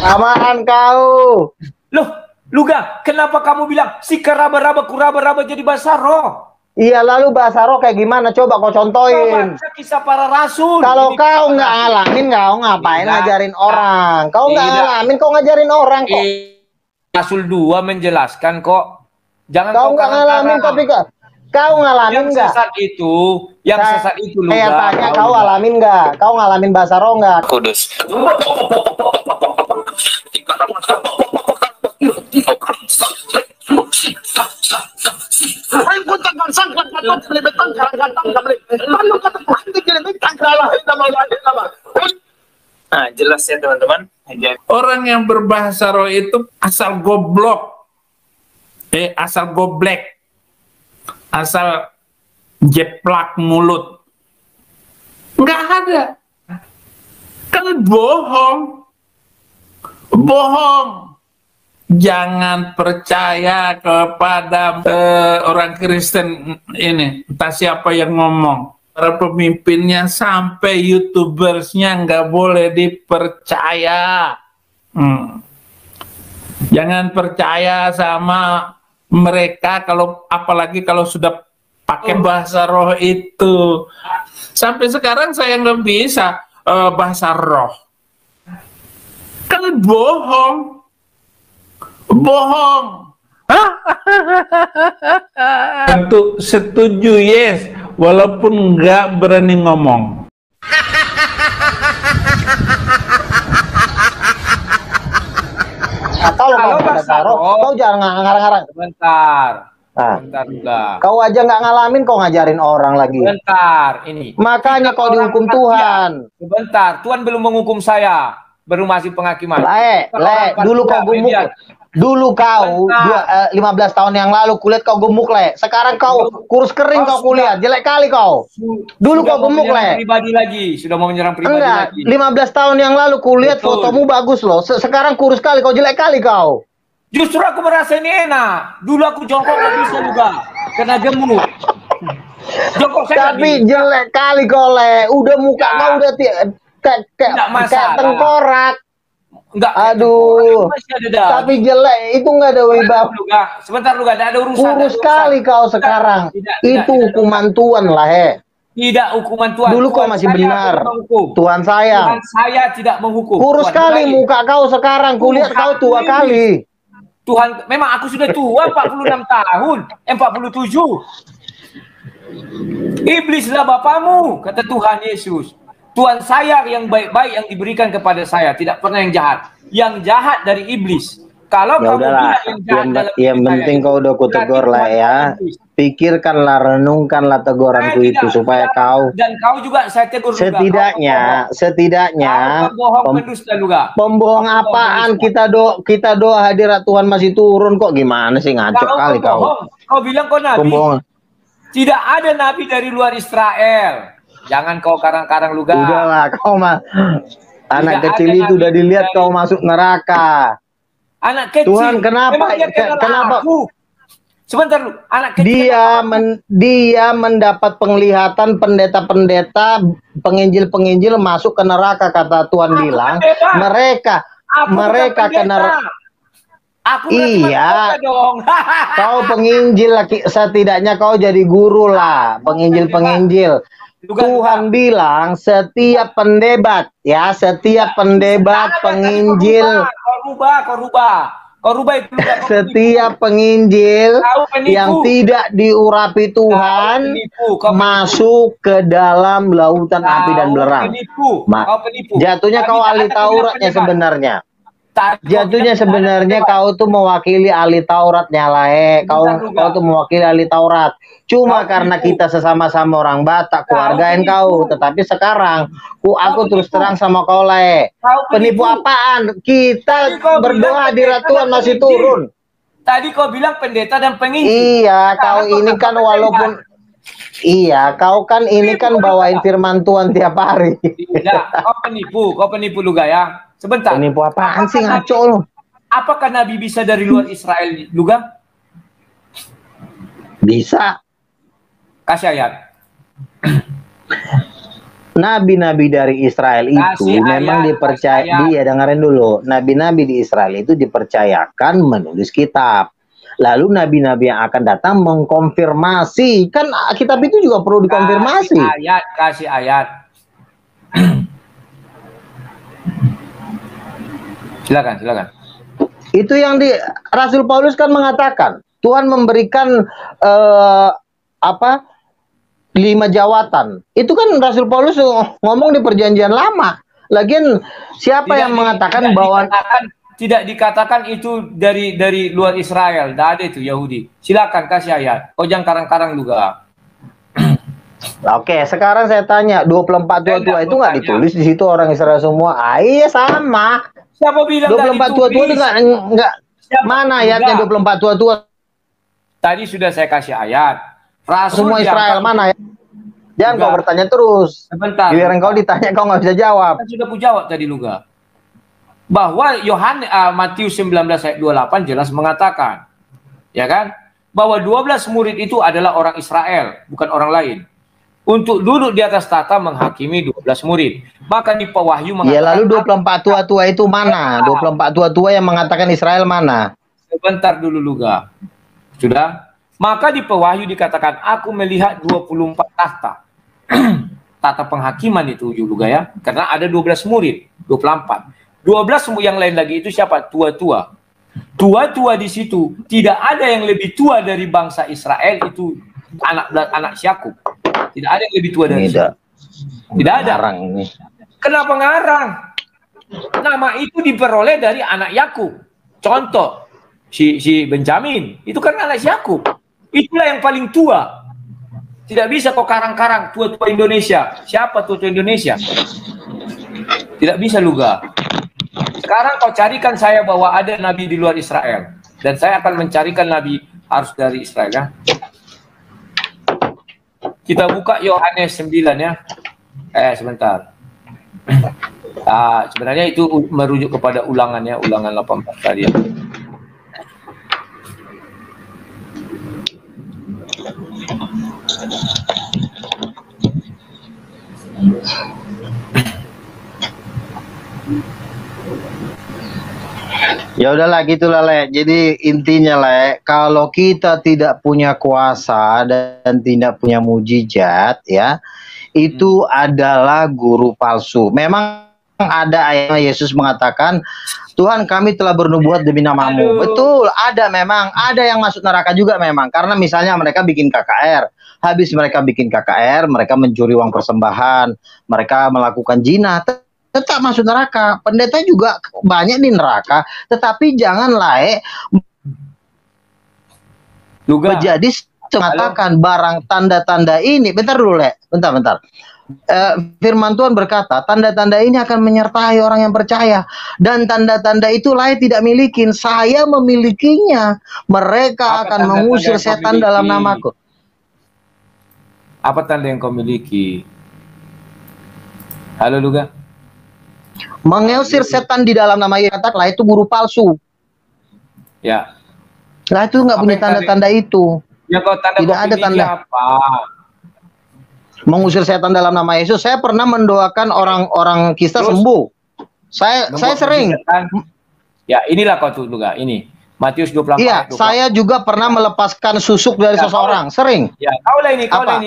Aman kau.
Loh, luga, kenapa kamu bilang si raba-raba kuraba-raba jadi bahasa roh?
Iya, lalu bahasa roh kayak gimana? Coba kau
Kau
contohin.
baca kisah para rasul.
Kalau
Ini
kau
kisah
nggak
para rasul.
ngalamin, kau ngapain
Tidak.
ngajarin orang? Kau nggak
Tidak.
ngalamin, kau ngajarin orang kok.
Rasul 2 menjelaskan kok. Jangan
Kau nggak ngalamin, tapi kau ngalamin
yang
nggak?
sesat itu, sesat itu luga.
Saya tanya, kau ngalamin nggak? Kau ngalamin bahasa roh nggak?
Kudus. Nah, jelas ya teman-teman.
Orang yang berbahasa roh itu asal goblok, asal goblek, asal jeplak mulut. Nggak ada. Kan bohong. Bohong. Jangan percaya kepada orang Kristen ini. Entah siapa yang ngomong. Para pemimpinnya sampai YouTubersnya nggak boleh dipercaya. Jangan percaya sama mereka apalagi kalau sudah pakai bahasa roh itu. Sampai sekarang saya nggak bisa bahasa roh. Kan bohong. Bohong. Tentu setuju, yes, walaupun nggak berani ngomong.
Nah, kalau kau bahasa roh, kau jangan ngarang-ngarang.
Sebentar.
Nah,
Sebentar juga.
kau aja nggak ngalamin, kau ngajarin orang lagi.
Sebentar, ini.
Makanya kau
Orang
dihukum
perhatian.
Tuhan.
Sebentar, Tuhan belum menghukum saya. Baru masih penghakiman.
Dulu kau gemuk. Dulu kau 15 tahun yang lalu kulihat kau gemuk, Le. Sekarang kau kurus kering, kau kulihat. Jelek kali kau. Dulu kau gemuk, Le.
Pribadi lagi, sudah mau menyerang pribadi
Enggak,
lagi.
15 tahun yang lalu kulihat
Betul.
fotomu bagus loh. Sekarang kurus kali, kau jelek kali kau.
Justru aku merasa ini enak. Dulu aku jongkok nggak bisa juga, karena gemuk. Jongkok saya nggak
Tapi
bisa.
jelek kali kau, Le. Udah muka
Ya.
kau udah
Nggak
kayak
masalah.
tengkorak.
Enggak.
Aduh.
Masih ada daging.
Tapi jelek, itu nggak ada wibawa.
Sebentar Luga, tidak ada urusan.
Kurus
ada urusan.
kali kau sekarang.
Tidak,
Itu hukuman Tuhan lah, he.
Tidak hukuman Tuhan.
Dulu kau
Tuhan
masih
saya
benar.
belum menghukum.
Tuhan sayang.
Tuhan saya tidak menghukum.
Kurus
Tuhan
kali
baik.
muka kau sekarang. Kulihat kau tua
Tuhan
kali.
Tuhan, memang aku sudah tua 46 tahun, 47. Iblislah bapamu, kata Tuhan Yesus. Tuhan saya yang baik-baik yang diberikan kepada saya, tidak pernah yang jahat. Yang jahat dari iblis. Kalau
Ya
kamu
udahlah,
bilang yang jahat dalam
yang
diri
penting
saya,
kau udah
berarti
kutegur lah
Tuhan
ya.
iblis.
Pikirkanlah, renungkanlah teguranku
Saya
itu
tidak,
supaya
tidak.
kau
Dan kau juga saya tegur juga.
setidaknya
Kau bohong pendusta juga.
pembohong
Kau
apaan
pendusta.
kita doa hadirat Tuhan masih turun kok, gimana sih, ngaco kali kau.
Pembohong. Kau bilang kau nabi.
Pembohong.
Tidak ada nabi dari luar Israel. Jangan kau karang-karang luga.
Udahlah, kau mah anak
Tidak
kecil
ada
itu
nabi
udah dilihat
dari-
kau masuk neraka.
Anak kecil.
Tuhan, kenapa-
Memang dia kenal
kenapa-
aku? Sebentar lu, anak kecil.
Dia mendapat penglihatan pendeta-pendeta, penginjil-penginjil masuk ke neraka, kata Tuhan
Aku
bilang.
pendeta.
Mereka
Aku bukan
mereka ke
pendeta.
neraka.
Aku berarti
Iya.
masuk surga dong.
Kau penginjil, setidaknya kau jadi guru lah, penginjil-penginjil.
Luga,
Tuhan bilang setiap pendebat, ya, setiap pendebat, penginjil,
Kau rubah itu Luga.
setiap penginjil
Kau penipu.
yang tidak diurapi Tuhan
Kau
masuk ke dalam lautan api dan belerang.
Kau penipu.
Jatuhnya kau ahli Tauratnya sebenarnya. Jatuhnya sebenarnya kau tuh mewakili ahli Tauratnya lah, kau tuh mewakili ahli Taurat. Cuma karena kita sesama-sama orang Batak, keluargain kau. Tetapi sekarang aku terus terang sama kau lah, penipu apaan? Kita berdoa di Tuhan masih turun.
Tadi kau bilang pendeta dan penginjil.
Iya, kau ini kan walaupun iya, kau kan ini kan bawain firman Tuhan tiap hari.
Tidak, kau penipu Luga ya. Sebentar.
Penipu apaan sih, ngaco lu?
Apakah Nabi bisa dari luar Israel, Luga?
Bisa.
Kasih ayat.
Nabi-nabi dari Israel itu memang dipercaya, dia dengerin dulu. Nabi-nabi di Israel itu dipercayakan menulis kitab. Lalu nabi-nabi yang akan datang mengkonfirmasi. Kan kitab itu juga perlu dikonfirmasi.
Kasih ayat. Silakan.
Itu yang Rasul Paulus kan mengatakan, Tuhan memberikan 5 jawatan. Itu kan Rasul Paulus ngomong di perjanjian lama. Lagian siapa yang mengatakan bahwa
tidak dikatakan itu dari luar Israel, tidak ada itu Yahudi. Silakan kasih ayat. Oh jangan karang-karang juga.
Oke, sekarang saya tanya, 24 tua itu nggak ditulis di situ orang Israel semua? Iya sama.
Siapa bilang
24 tua itu nggak mana ayatnya 24 tua?
Tadi sudah saya kasih ayat. Rasul
semua Israel mana ya? Jangan kau bertanya terus.
Sebentar.
Giliran kau ditanya kau nggak bisa jawab.
Saya sudah jawab tadi Luga. Bahwa Matius 19 ayat 28 jelas mengatakan, ya kan, bahwa 12 murid itu adalah orang Israel, bukan orang lain. Untuk duduk di atas tahta menghakimi 12 murid. Maka di pewahyu mengatakan,
ya lalu 24 tua itu mana? 24 tua yang mengatakan Israel mana?
Sebentar dulu Luga. Sudah? Maka di pewahyu dikatakan, aku melihat 24 tahta. Tahta penghakiman itu Luga ya. Karena ada 12 murid, 24. 12 yang lain lagi itu siapa? Tua-tua. Tua-tua di situ tidak ada yang lebih tua dari bangsa Israel, itu anak Yakub. Tidak ada yang lebih tua dari itu. Tidak ada.
Ngarang ini.
Kenapa ngarang? Nama itu diperoleh dari anak Yakub. Contoh si Benjamin itu kan anak Yakub. Itulah yang paling tua. Tidak bisa kok karang-karang tua-tua Indonesia. Siapa tua-tua Indonesia? Tidak bisa Luga. Sekarang kau carikan saya bahwa ada nabi di luar Israel, dan saya akan mencarikan nabi harus dari Israel ya. Kita buka Yohanes 9 ya. Sebentar. Sebenarnya itu merujuk kepada ulangannya, ulangan 18 tadi ya.
Ya udahlah gitulah Le. Jadi intinya Le, kalau kita tidak punya kuasa dan tidak punya mujizat ya, itu adalah guru palsu. Memang ada ayat Yesus mengatakan, Tuhan kami telah bernubuat demi namamu. Betul, ada memang, ada yang masuk neraka juga memang. Karena misalnya mereka bikin KKR, habis mereka bikin KKR, mereka mencuri uang persembahan, mereka melakukan zina, tetap masuk neraka. Pendeta juga banyak di neraka, tetapi janganlah menjadi mengatakan barang tanda-tanda ini. Bentar dulu Le, bentar. Firman Tuhan berkata, tanda-tanda ini akan menyertai orang yang percaya, dan tanda-tanda itu lain tidak milikin, saya memilikinya. Mereka akan mengusir setan dalam namaku.
Apa tanda yang kau miliki? Halo Luga.
Mengusir setan di dalam nama Yesus, katakanlah itu guru palsu.
Ya.
Lah itu nggak punya tanda-tanda itu.
Ya, kau tanda
tidak ada tanda.
Apa?
Mengusir setan dalam nama Yesus. Saya pernah mendoakan orang-orang kista sembuh. Saya sering.
Ya, inilah kau tuh Luga. Ini Matius 24
Iya,
ayat 24.
saya juga pernah melepaskan susuk dari
Ya,
seseorang. Sering.
Ya, kau lah ini.
Apa?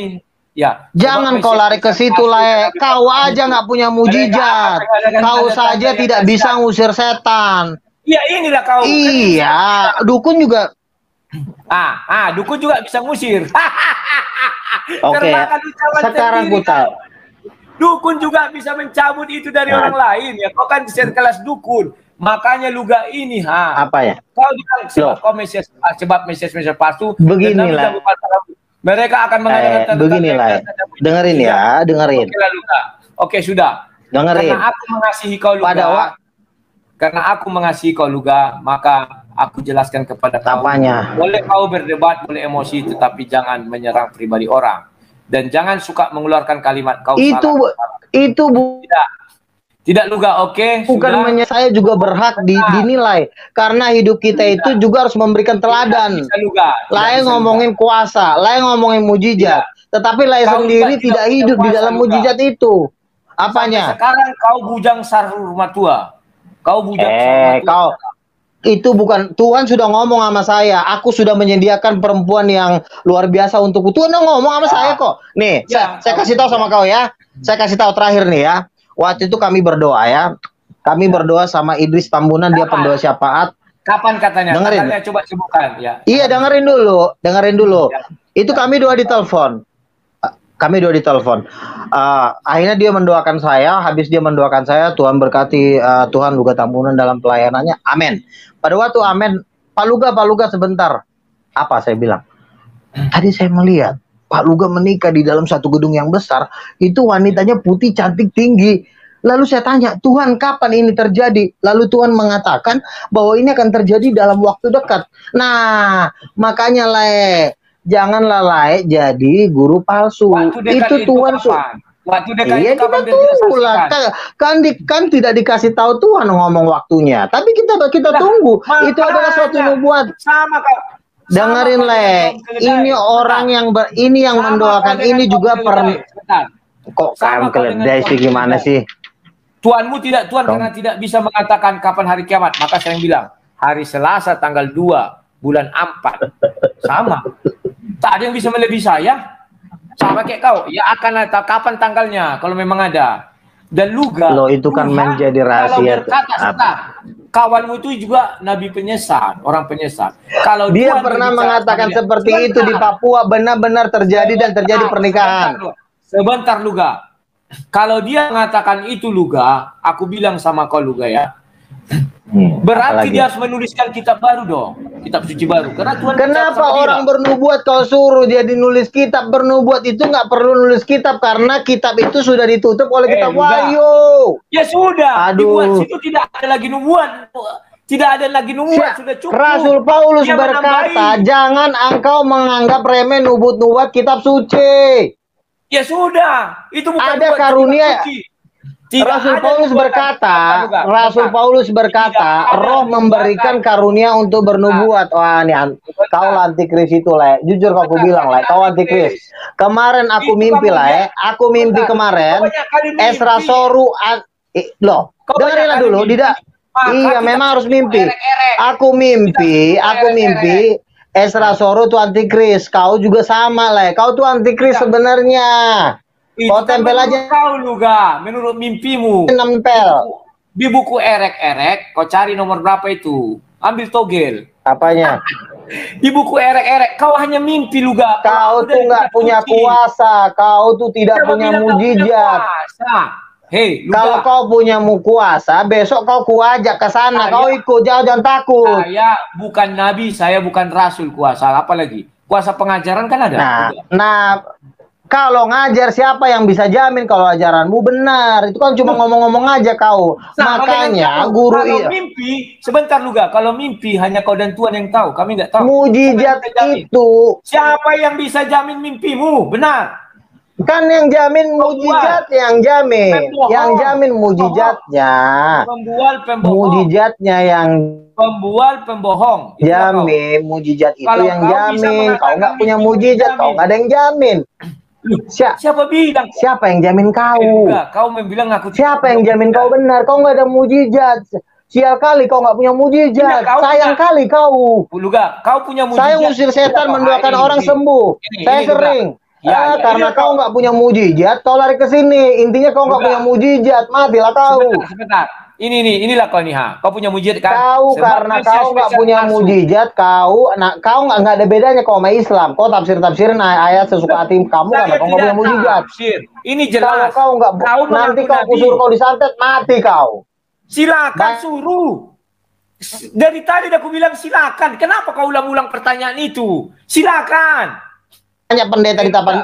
Ya,
Jangan
sebab
kau lari ke
Mesias
situ
palsu
lah.
dan
Kau aja nggak punya mujizat.
Mereka akan
Kau
mengadakan
saja
tanda-tanda
tidak
yang
bisa
dahsyat.
ngusir setan.
Iya, inilah kau. Kan ini
Iya,
saya bilang.
dukun juga.
Dukun juga bisa ngusir.
Oke,
Termakan ucapan
sekarang
sendiri,
ku tahu.
kau. Dukun juga bisa mencabut itu dari
Nah.
orang lain ya. Kau kan sekelas dukun. Makanya luga ini,
Apa ya?
Kau bilang sebab
Loh.
kau Mesias palsu.
Beginilah.
dan Nabi Muhammad, mereka akan mengadakan tanda-tanda
Beginilah.
yang dahsyat.
Dengerin ya, dengerin.
Oke, Luga. Oke, sudah.
Dengerin.
Karena aku mengasihi kau, Luga. Karena aku mengasihi kau, Luga, maka aku jelaskan kepada kau.
Apanya?
Boleh kau berdebat, boleh emosi, tetapi jangan menyerang pribadi orang. Dan jangan suka mengeluarkan kalimat kau salah.
Itu
Tidak, Luga, oke?
bukan saya juga berhak dinilai karena hidup kita itu juga harus memberikan teladan.
Bisa, Luga.
Lain ngomongin kuasa, lain ngomongin mujizat, tetapi lain
Kau
sendiri
juga
tidak
tidak
hidup
punya
di dalam
kuasa,
mujizat itu.
Sampai
Apanya?
sekarang kau bujang sarul rumah tua. Kau bujang sarul rumah tua.
Kau itu bukan, Tuhan sudah ngomong sama saya. Aku sudah menyediakan perempuan yang luar biasa untukku. Tuhan udah ngomong sama saya kok. Nih,
Ya,
saya kasih tahu sama kau ya. Saya kasih tahu terakhir nih ya. Waktu itu kami berdoa ya. Kami berdoa sama Idris Tambunan, dia pendoa syafaat.
Kapan katanya?
Dengerin.
Katanya coba sebutkan ya.
Iya, dengerin dulu. Itu kami doa di telepon. Akhirnya dia mendoakan saya. Habis dia mendoakan saya, Tuhan berkati Tuhan Luga Tambunan dalam pelayanannya. Amin. Pada waktu amin, Pak Luga sebentar. Apa saya bilang? Tadi saya melihat Pak Luga menikah di dalam satu gedung yang besar. Itu wanitanya putih, cantik, tinggi. Lalu saya tanya, Tuhan kapan ini terjadi? Lalu Tuhan mengatakan bahwa ini akan terjadi dalam waktu dekat. Nah, makanya janganlah jadi guru palsu. Itu Tuhan
Waktu dekat
iya,
itu kapan
kita tunggu lah. Kan tidak dikasih tahu Tuhan ngomong waktunya. Tapi kita tunggu. Itu adalah suatu nubuat.
Sama kau.
Dengerin ini orang yang mendoakan ini juga kok kaum keledai sih, gimana sih?
Tuhanmu tidak Tuhan karena tidak bisa mengatakan kapan hari kiamat. Maka saya bilang hari Selasa tanggal 2 bulan 4. Sama. Tak ada yang bisa melebihi saya. Sama kayak kau. Ya akan tahu kapan tanggalnya kalau memang ada. Dan Luga.
Loh, itu kan
Tuhan,
menjadi rahasia.
Kalau berkata kawanmu itu juga nabi penyesat, orang penyesat. Kalau
dia
Tuhan
pernah mengatakan seperti itu di Papua, benar-benar terjadi dan terjadi pernikahan.
Sebentar Luga. Kalau dia mengatakan itu Luga, aku bilang sama kau Luga ya. Berarti dia harus menuliskan kitab baru dong, kitab suci baru. Karena Tuhan.
Kenapa orang bernubuat kau suruh dia nulis kitab? Bernubuat itu nggak perlu nulis kitab karena kitab itu sudah ditutup oleh kitab Wahyu.
Ya sudah.
Aduh.
Dibuat situ tidak ada lagi nubuat. Tidak ada lagi nubuat, sudah cukup.
Rasul Paulus berkata, jangan engkau menganggap remeh nubuat kitab suci.
Ya sudah, itu bukan
ada karunia. Rasul Paulus berkata, Roh memberikan karunia untuk bernubuat. Wah, nih kau antikris itu lah. Jujur kau bilang lah, kau antikris. Kemarin aku mimpi lah, aku mimpi kemarin. Esra Soru, loh, dengerinlah dulu, tidak. Iya, memang harus mimpi. Aku mimpi. Esra Soru tuh antikris. Kau juga sama lah. Kau tuh antikris sebenarnya. Kau tempel aja.
Kau Luga, menurut mimpimu.
Nempel.
Di buku erek-erek, kau cari nomor berapa itu? Ambil togel.
Apanya?
Di buku erek-erek, kau hanya mimpi Luga.
Kau tuh nggak punya kuasa. Kau tuh tidak punya mujizat.
Hei,
kalau kau punya kuasa, besok kau kuajak ke sana. Kau ikut, jangan takut.
Saya bukan nabi, saya bukan rasul. Kuasa apa lagi? Kuasa pengajaran kan ada.
Nah, kalau ngajar siapa yang bisa jamin kalau ajaranmu benar? Itu kan cuma ngomong-ngomong aja kau. Makanya guru
kalau mimpi, sebentar Luga, kalau mimpi hanya kau dan Tuhan yang tahu, kami nggak tahu.
Mujizat itu.
Siapa yang bisa jamin mimpimu? Benar.
Kan yang jamin mujizat, yang jamin mujizatnya. Mujizatnya yang
pembual pembohong.
Jamin mujizat itu yang jamin. Kau nggak punya mujizat, kau nggak ada yang jamin.
Siapa bilang?
Siapa yang jamin kau?
Kau bilang aku.
Siapa yang jamin kau benar? Kau nggak ada mujizat. Sial kali kau nggak punya mujizat.
Tidak, kau
Sayang
punya-
kali kau.
Luga, kau punya mujizat.
Saya ngusir setan, mendoakan orang sembuh. Saya
Luga.
sering.
Ya,
Karena
ini
kau nggak punya mujizat, kau lari ke sini. Intinya kau nggak
Luga.
punya mujizat, matilah kau.
Sebentar. Inilah kau nih, ha. Kau punya mujizat kan?
Kau
Sebab
karena
Mesias
kau nggak
spesial
punya
palsu.
mujizat, kau nggak ada bedanya kau sama Islam. Kau tafsirin ayat sesuka hati kamu karena kau nggak punya mujizat.
tafsir. Ini
Kalau
jelas.
kau nggak, nanti
mengaku
kau
nabi.
kusur kau disantet, mati kau.
Silakan
Baik.
suruh. Dari tadi aku bilang silakan. Kenapa kau ulang-ulang pertanyaan itu? Silakan.
Tanya pendeta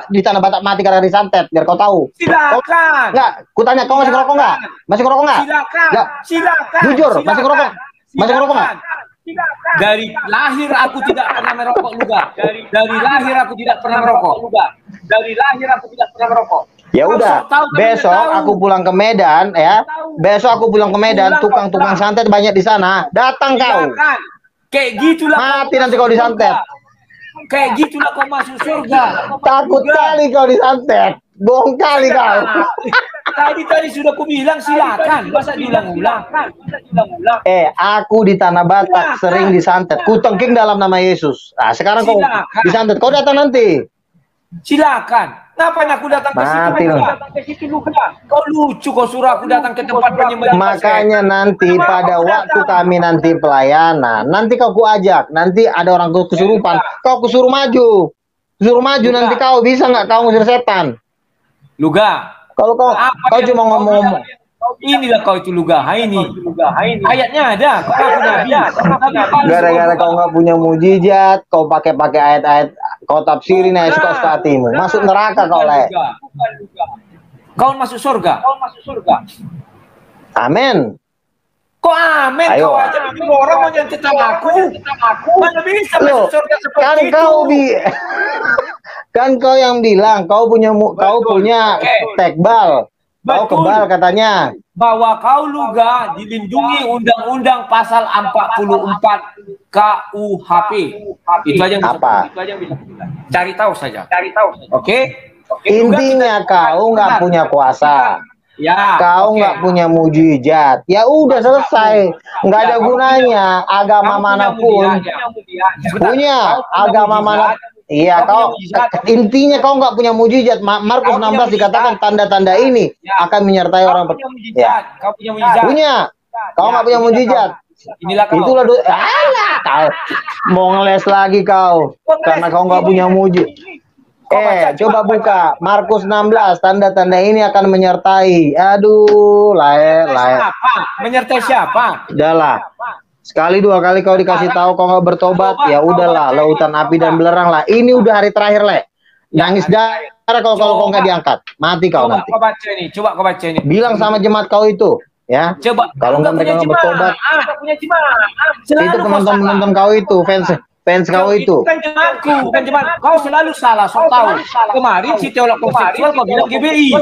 di tanah Batak mati karena disantet, biar kau tahu.
Silakan.
Enggak, kutanya kau masih ngerokok nggak? Masih ngerokok nggak?
Silakan.
Nggak.
Silakan.
Jujur,
Silakan.
masih ngerokok? Masih ngerokok nggak?
Silakan. Dari lahir aku tidak pernah merokok juga. Dari lahir aku tidak pernah merokok. Dari lahir aku tidak pernah merokok.
Ya
Kau
udah,
sok tahu, tapi
besok
nggak tahu.
aku pulang ke Medan ya. Besok aku pulang ke Medan,
Pulang,
tukang-tukang
pulang.
santet banyak di sana. Datang kau.
Silakan. Kayak gitulah.
Mati nanti kau disantet.
Kayak gitulah kau masuk surga.
Takut
Juga.
kali kau disantet. Bohong kali kau.
Tadi sudah aku bilang silakan. Masa diulang-ulang?
Aku di tanah Batak sering disantet. Kutengking dalam nama Yesus. Nah, sekarang kau
Silakan.
disantet. Kau datang nanti.
Silakan. Ngapain aku datang ke
Mati
situ?
lu.
Kau lucu, kau suruh aku datang ke tempat penyembelihan.
Makanya nanti pada waktu kami nanti pelayanan, nanti kau kuajak, nanti ada orang kesurupan, kau kusuruh maju. Suruh maju nanti kau bisa nggak kau ngusir setan?
Luga.
Kalau kau
Apa yang
cuma
kau
ngomong-ngomong.
bilang? Inilah kau itu Luga. Ini. Ayatnya ada. Kau ngaku nabi.
Gara-gara kau nggak punya mujizat, kau pakai ayat-ayat, kau tafsirin ayat suka-suka hatimu. Masuk neraka kau le.
Kau masuk surga.
Amin.
Kok amin
Ayo.
kau aja orang mau nyantet sama aku. Mana bisa
Loh,
masuk surga seperti
kan
itu?
kau kan kau yang bilang kau punya kau punya
Oke.
tekbal. Kau
Betul.
kebal katanya.
Bahwa kau Luga dilindungi undang-undang pasal 44 KUHP. Itu aja yang bisa.
Apa?
Itu aja yang bisa. Cari tahu saja. Oke?
Intinya kau nggak punya kuasa.
Ya.
Kau
oke.
nggak punya mujizat. Ya udah selesai. Nggak ada
Ya, kamu
gunanya. Agama
Kamu punya
manapun
mujizat. Sebentar.
punya
Kau punya
agama
mujizat.
mana. Iya
Kau punya
kau.
mujizat.
Intinya kau nggak punya mujizat. Markus
Kau punya
16 dikatakan
mujizat.
tanda-tanda ini
Ya.
akan menyertai
Kau
orang.
punya
Ya.
mujizat. Kau punya mujizat.
Punya. Kau
Ya,
nggak punya
inilah
mujizat.
kau. Inilah kau.
Itulah kau mau ngeles lagi kau karena kau nggak punya mujizat. Coba buka Markus 16, tanda-tanda ini akan menyertai. Aduh, lae.
Siapa? Menyertai siapa?
Udahlah. Sekali dua kali kau dikasih tahu kau nggak bertobat, ya udahlah, lautan api dan belerang lah. Ini udah hari terakhir, Le. Nangis darah kalau kau nggak diangkat. Mati kau
Coba
nanti.
kau baca ini. Coba kau baca ini.
Bilang sama jemaat kau itu, ya.
Coba.
Kalau nggak mereka nggak bertobat,
punya jemaat.
itu teman-teman kau itu, fans kau itu.
Bukan jemaatku, bukan jemaat. Kau selalu salah, so tahu. Kemarin si teolog konseptual kau bilang GBI.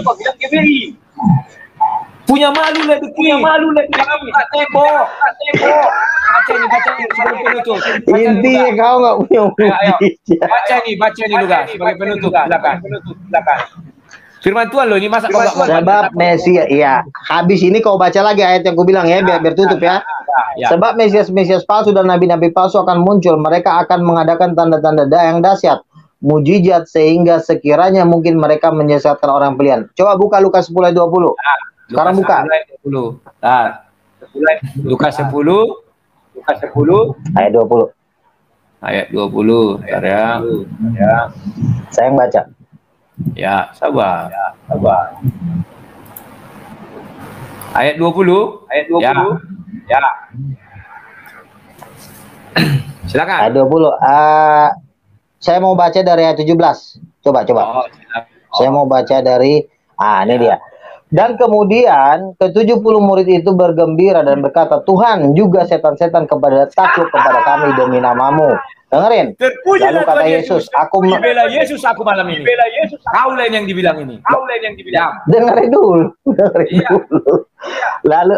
Punya malu lebih. Jangan buka tembok. Baca ini sebelum penutup.
Intinya kau nggak punya
Ayo.
mujizat.
Baca ini juga sebagai penutup. Silakan. Firman Tuhan loh ini masa kau nggak mau
Sebab Mesias, iya. Habis ini kau baca lagi ayat yang ku bilang ya, biar tutup ya.
Ya.
Sebab Mesias palsu dan nabi-nabi palsu akan muncul. Mereka akan mengadakan tanda-tanda yang dahsyat, mujizat sehingga sekiranya mungkin mereka menyesatkan orang pilihan. Coba buka Lukas 10 ayat 20. Sekarang buka.
Lukas 10
Ayat 20.
ayat 20. Bentar ya.
Saya yang baca.
Ya, sabar. Ayat 20. Ya. Silakan.
Ayat 20. Saya mau baca dari ayat 17. Coba.
Oh, silakan.
Saya mau baca dari ini dia. Dan kemudian ke-70 murid itu bergembira dan berkata, Tuhan juga setan-setan takut kepada kami demi namamu. Dengerin. Lalu kata Yesus,
bela Yesus aku malam ini. Kau lain yang dibilang ini.
dengerin dulu.
Iya.
Lalu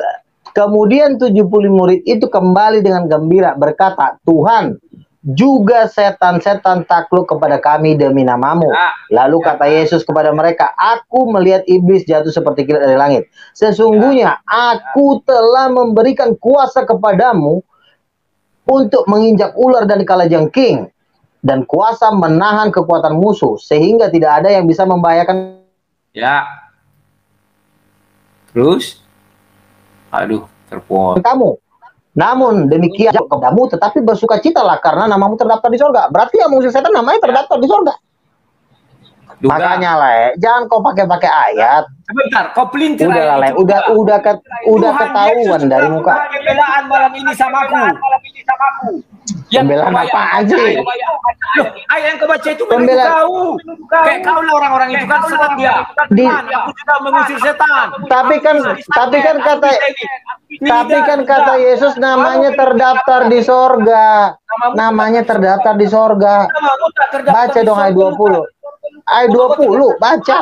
kemudian 70 murid itu kembali dengan gembira berkata, Tuhan juga setan-setan takluk kepada kami demi namamu. Lalu kata Yesus kepada mereka, aku melihat iblis jatuh seperti kilat dari langit. Sesungguhnya aku telah memberikan kuasa kepadamu untuk menginjak ular dan kalajengking, dan kuasa menahan kekuatan musuh, sehingga tidak ada yang bisa membahayakan
Ya. Terus? Aduh, terpotong.
kamu. Namun demikian kepadamu, tetapi bersukacitalah karena namamu terdaftar di sorga. Berarti yang mengusir setan namanya terdaftar di sorga.
Duga.
Makanya jangan kau pakai ayat.
Sebentar, kau pelintir.
Udah lah,
ayat itu.
udah
Tuhan
ketahuan
Yesus
dari
sudah
muka.
membuka pembelaan malam ini sama aku.
Pembelaan apaan sih?
Loh, ayat yang kau baca itu
Pembelaan.
tahu. Kayak kau lah orang-orang itu kan senang dia. Tuhan, aku sudah mengusir setan.
Tapi kan kata Yesus namanya terdaftar di sorga. Namanya terdaftar di sorga. Baca dong ayat 20. Ayat 20, baca.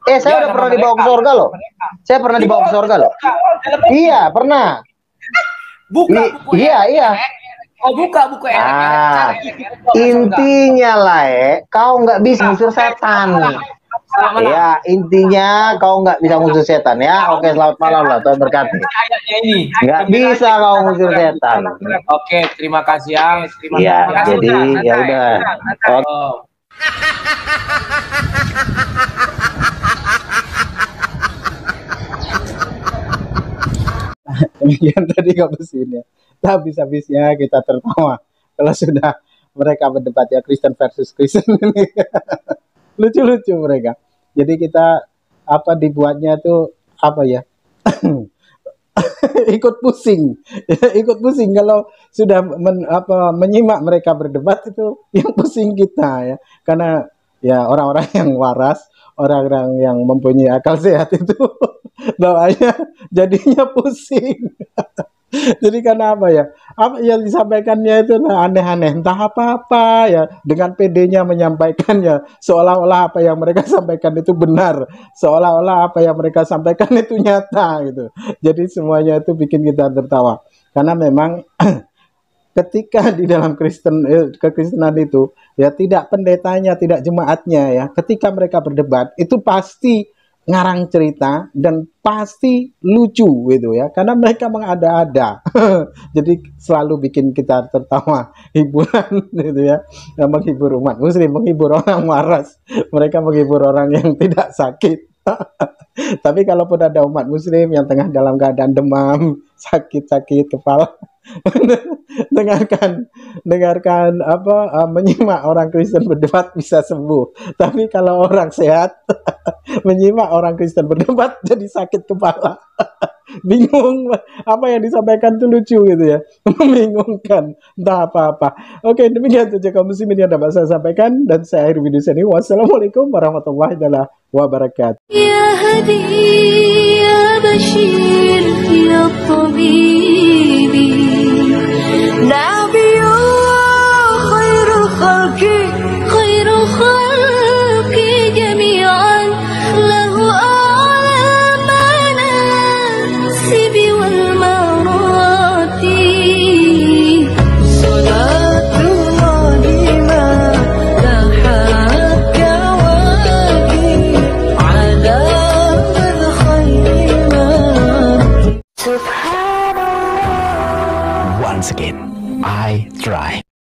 Saya udah pernah dibawa ke sorga loh. Saya pernah dibawa ke sorga loh. Iya, pernah.
Buka.
Iya.
Oh, buka
Intinya lah, kau nggak bisa ngusir setan nih. Ya, intinya kau nggak bisa ngusir setan ya. Oke, selamat malam lah, Tuhan berkati.
Ayatnya ini.
Nggak bisa kau ngusir setan.
Oke, terima kasih ya.
Iya, jadi ya udah.
Oh.
Demikian tadi keputusannya. Tak habis-habisnya kita tertawa kalau sudah mereka berdebat ya, Kristen versus Kristen ini. Lucu-lucu mereka. Jadi kita dibuatnya tuh ikut pusing kalau sudah menyimak mereka berdebat, itu yang pusing kita ya, karena ya orang-orang yang waras, orang-orang yang mempunyai akal sehat itu bawahnya jadinya pusing. Jadi karena apa yang disampaikannya itu aneh-aneh, entah apa ya, dengan PD-nya menyampaikannya seolah-olah apa yang mereka sampaikan itu benar, seolah-olah apa yang mereka sampaikan itu nyata gitu. Jadi semuanya itu bikin kita tertawa, karena memang ketika di dalam kekristenan itu ya, tidak pendetanya, tidak jemaatnya ya, ketika mereka berdebat itu pasti ngarang cerita dan pasti lucu gitu ya, karena mereka mengada-ada. Jadi selalu bikin kita tertawa, hiburan gitu ya, menghibur umat muslim, menghibur orang waras, mereka menghibur orang yang tidak sakit. Tapi kalaupun ada umat muslim yang tengah dalam keadaan demam, sakit kepala, dengarkan menyimak orang Kristen berdebat bisa sembuh. Tapi kalau orang sehat menyimak orang Kristen berdebat jadi sakit kepala. Bingung apa yang disampaikan itu, lucu gitu ya, membingungkan, entah apa-apa. Oke, demikian saja kaum muslimin yang dapat saya sampaikan, dan saya akhiri video ini. Wassalamualaikum warahmatullahi wabarakatuh.
يا هدي يا بشير يا طبيبي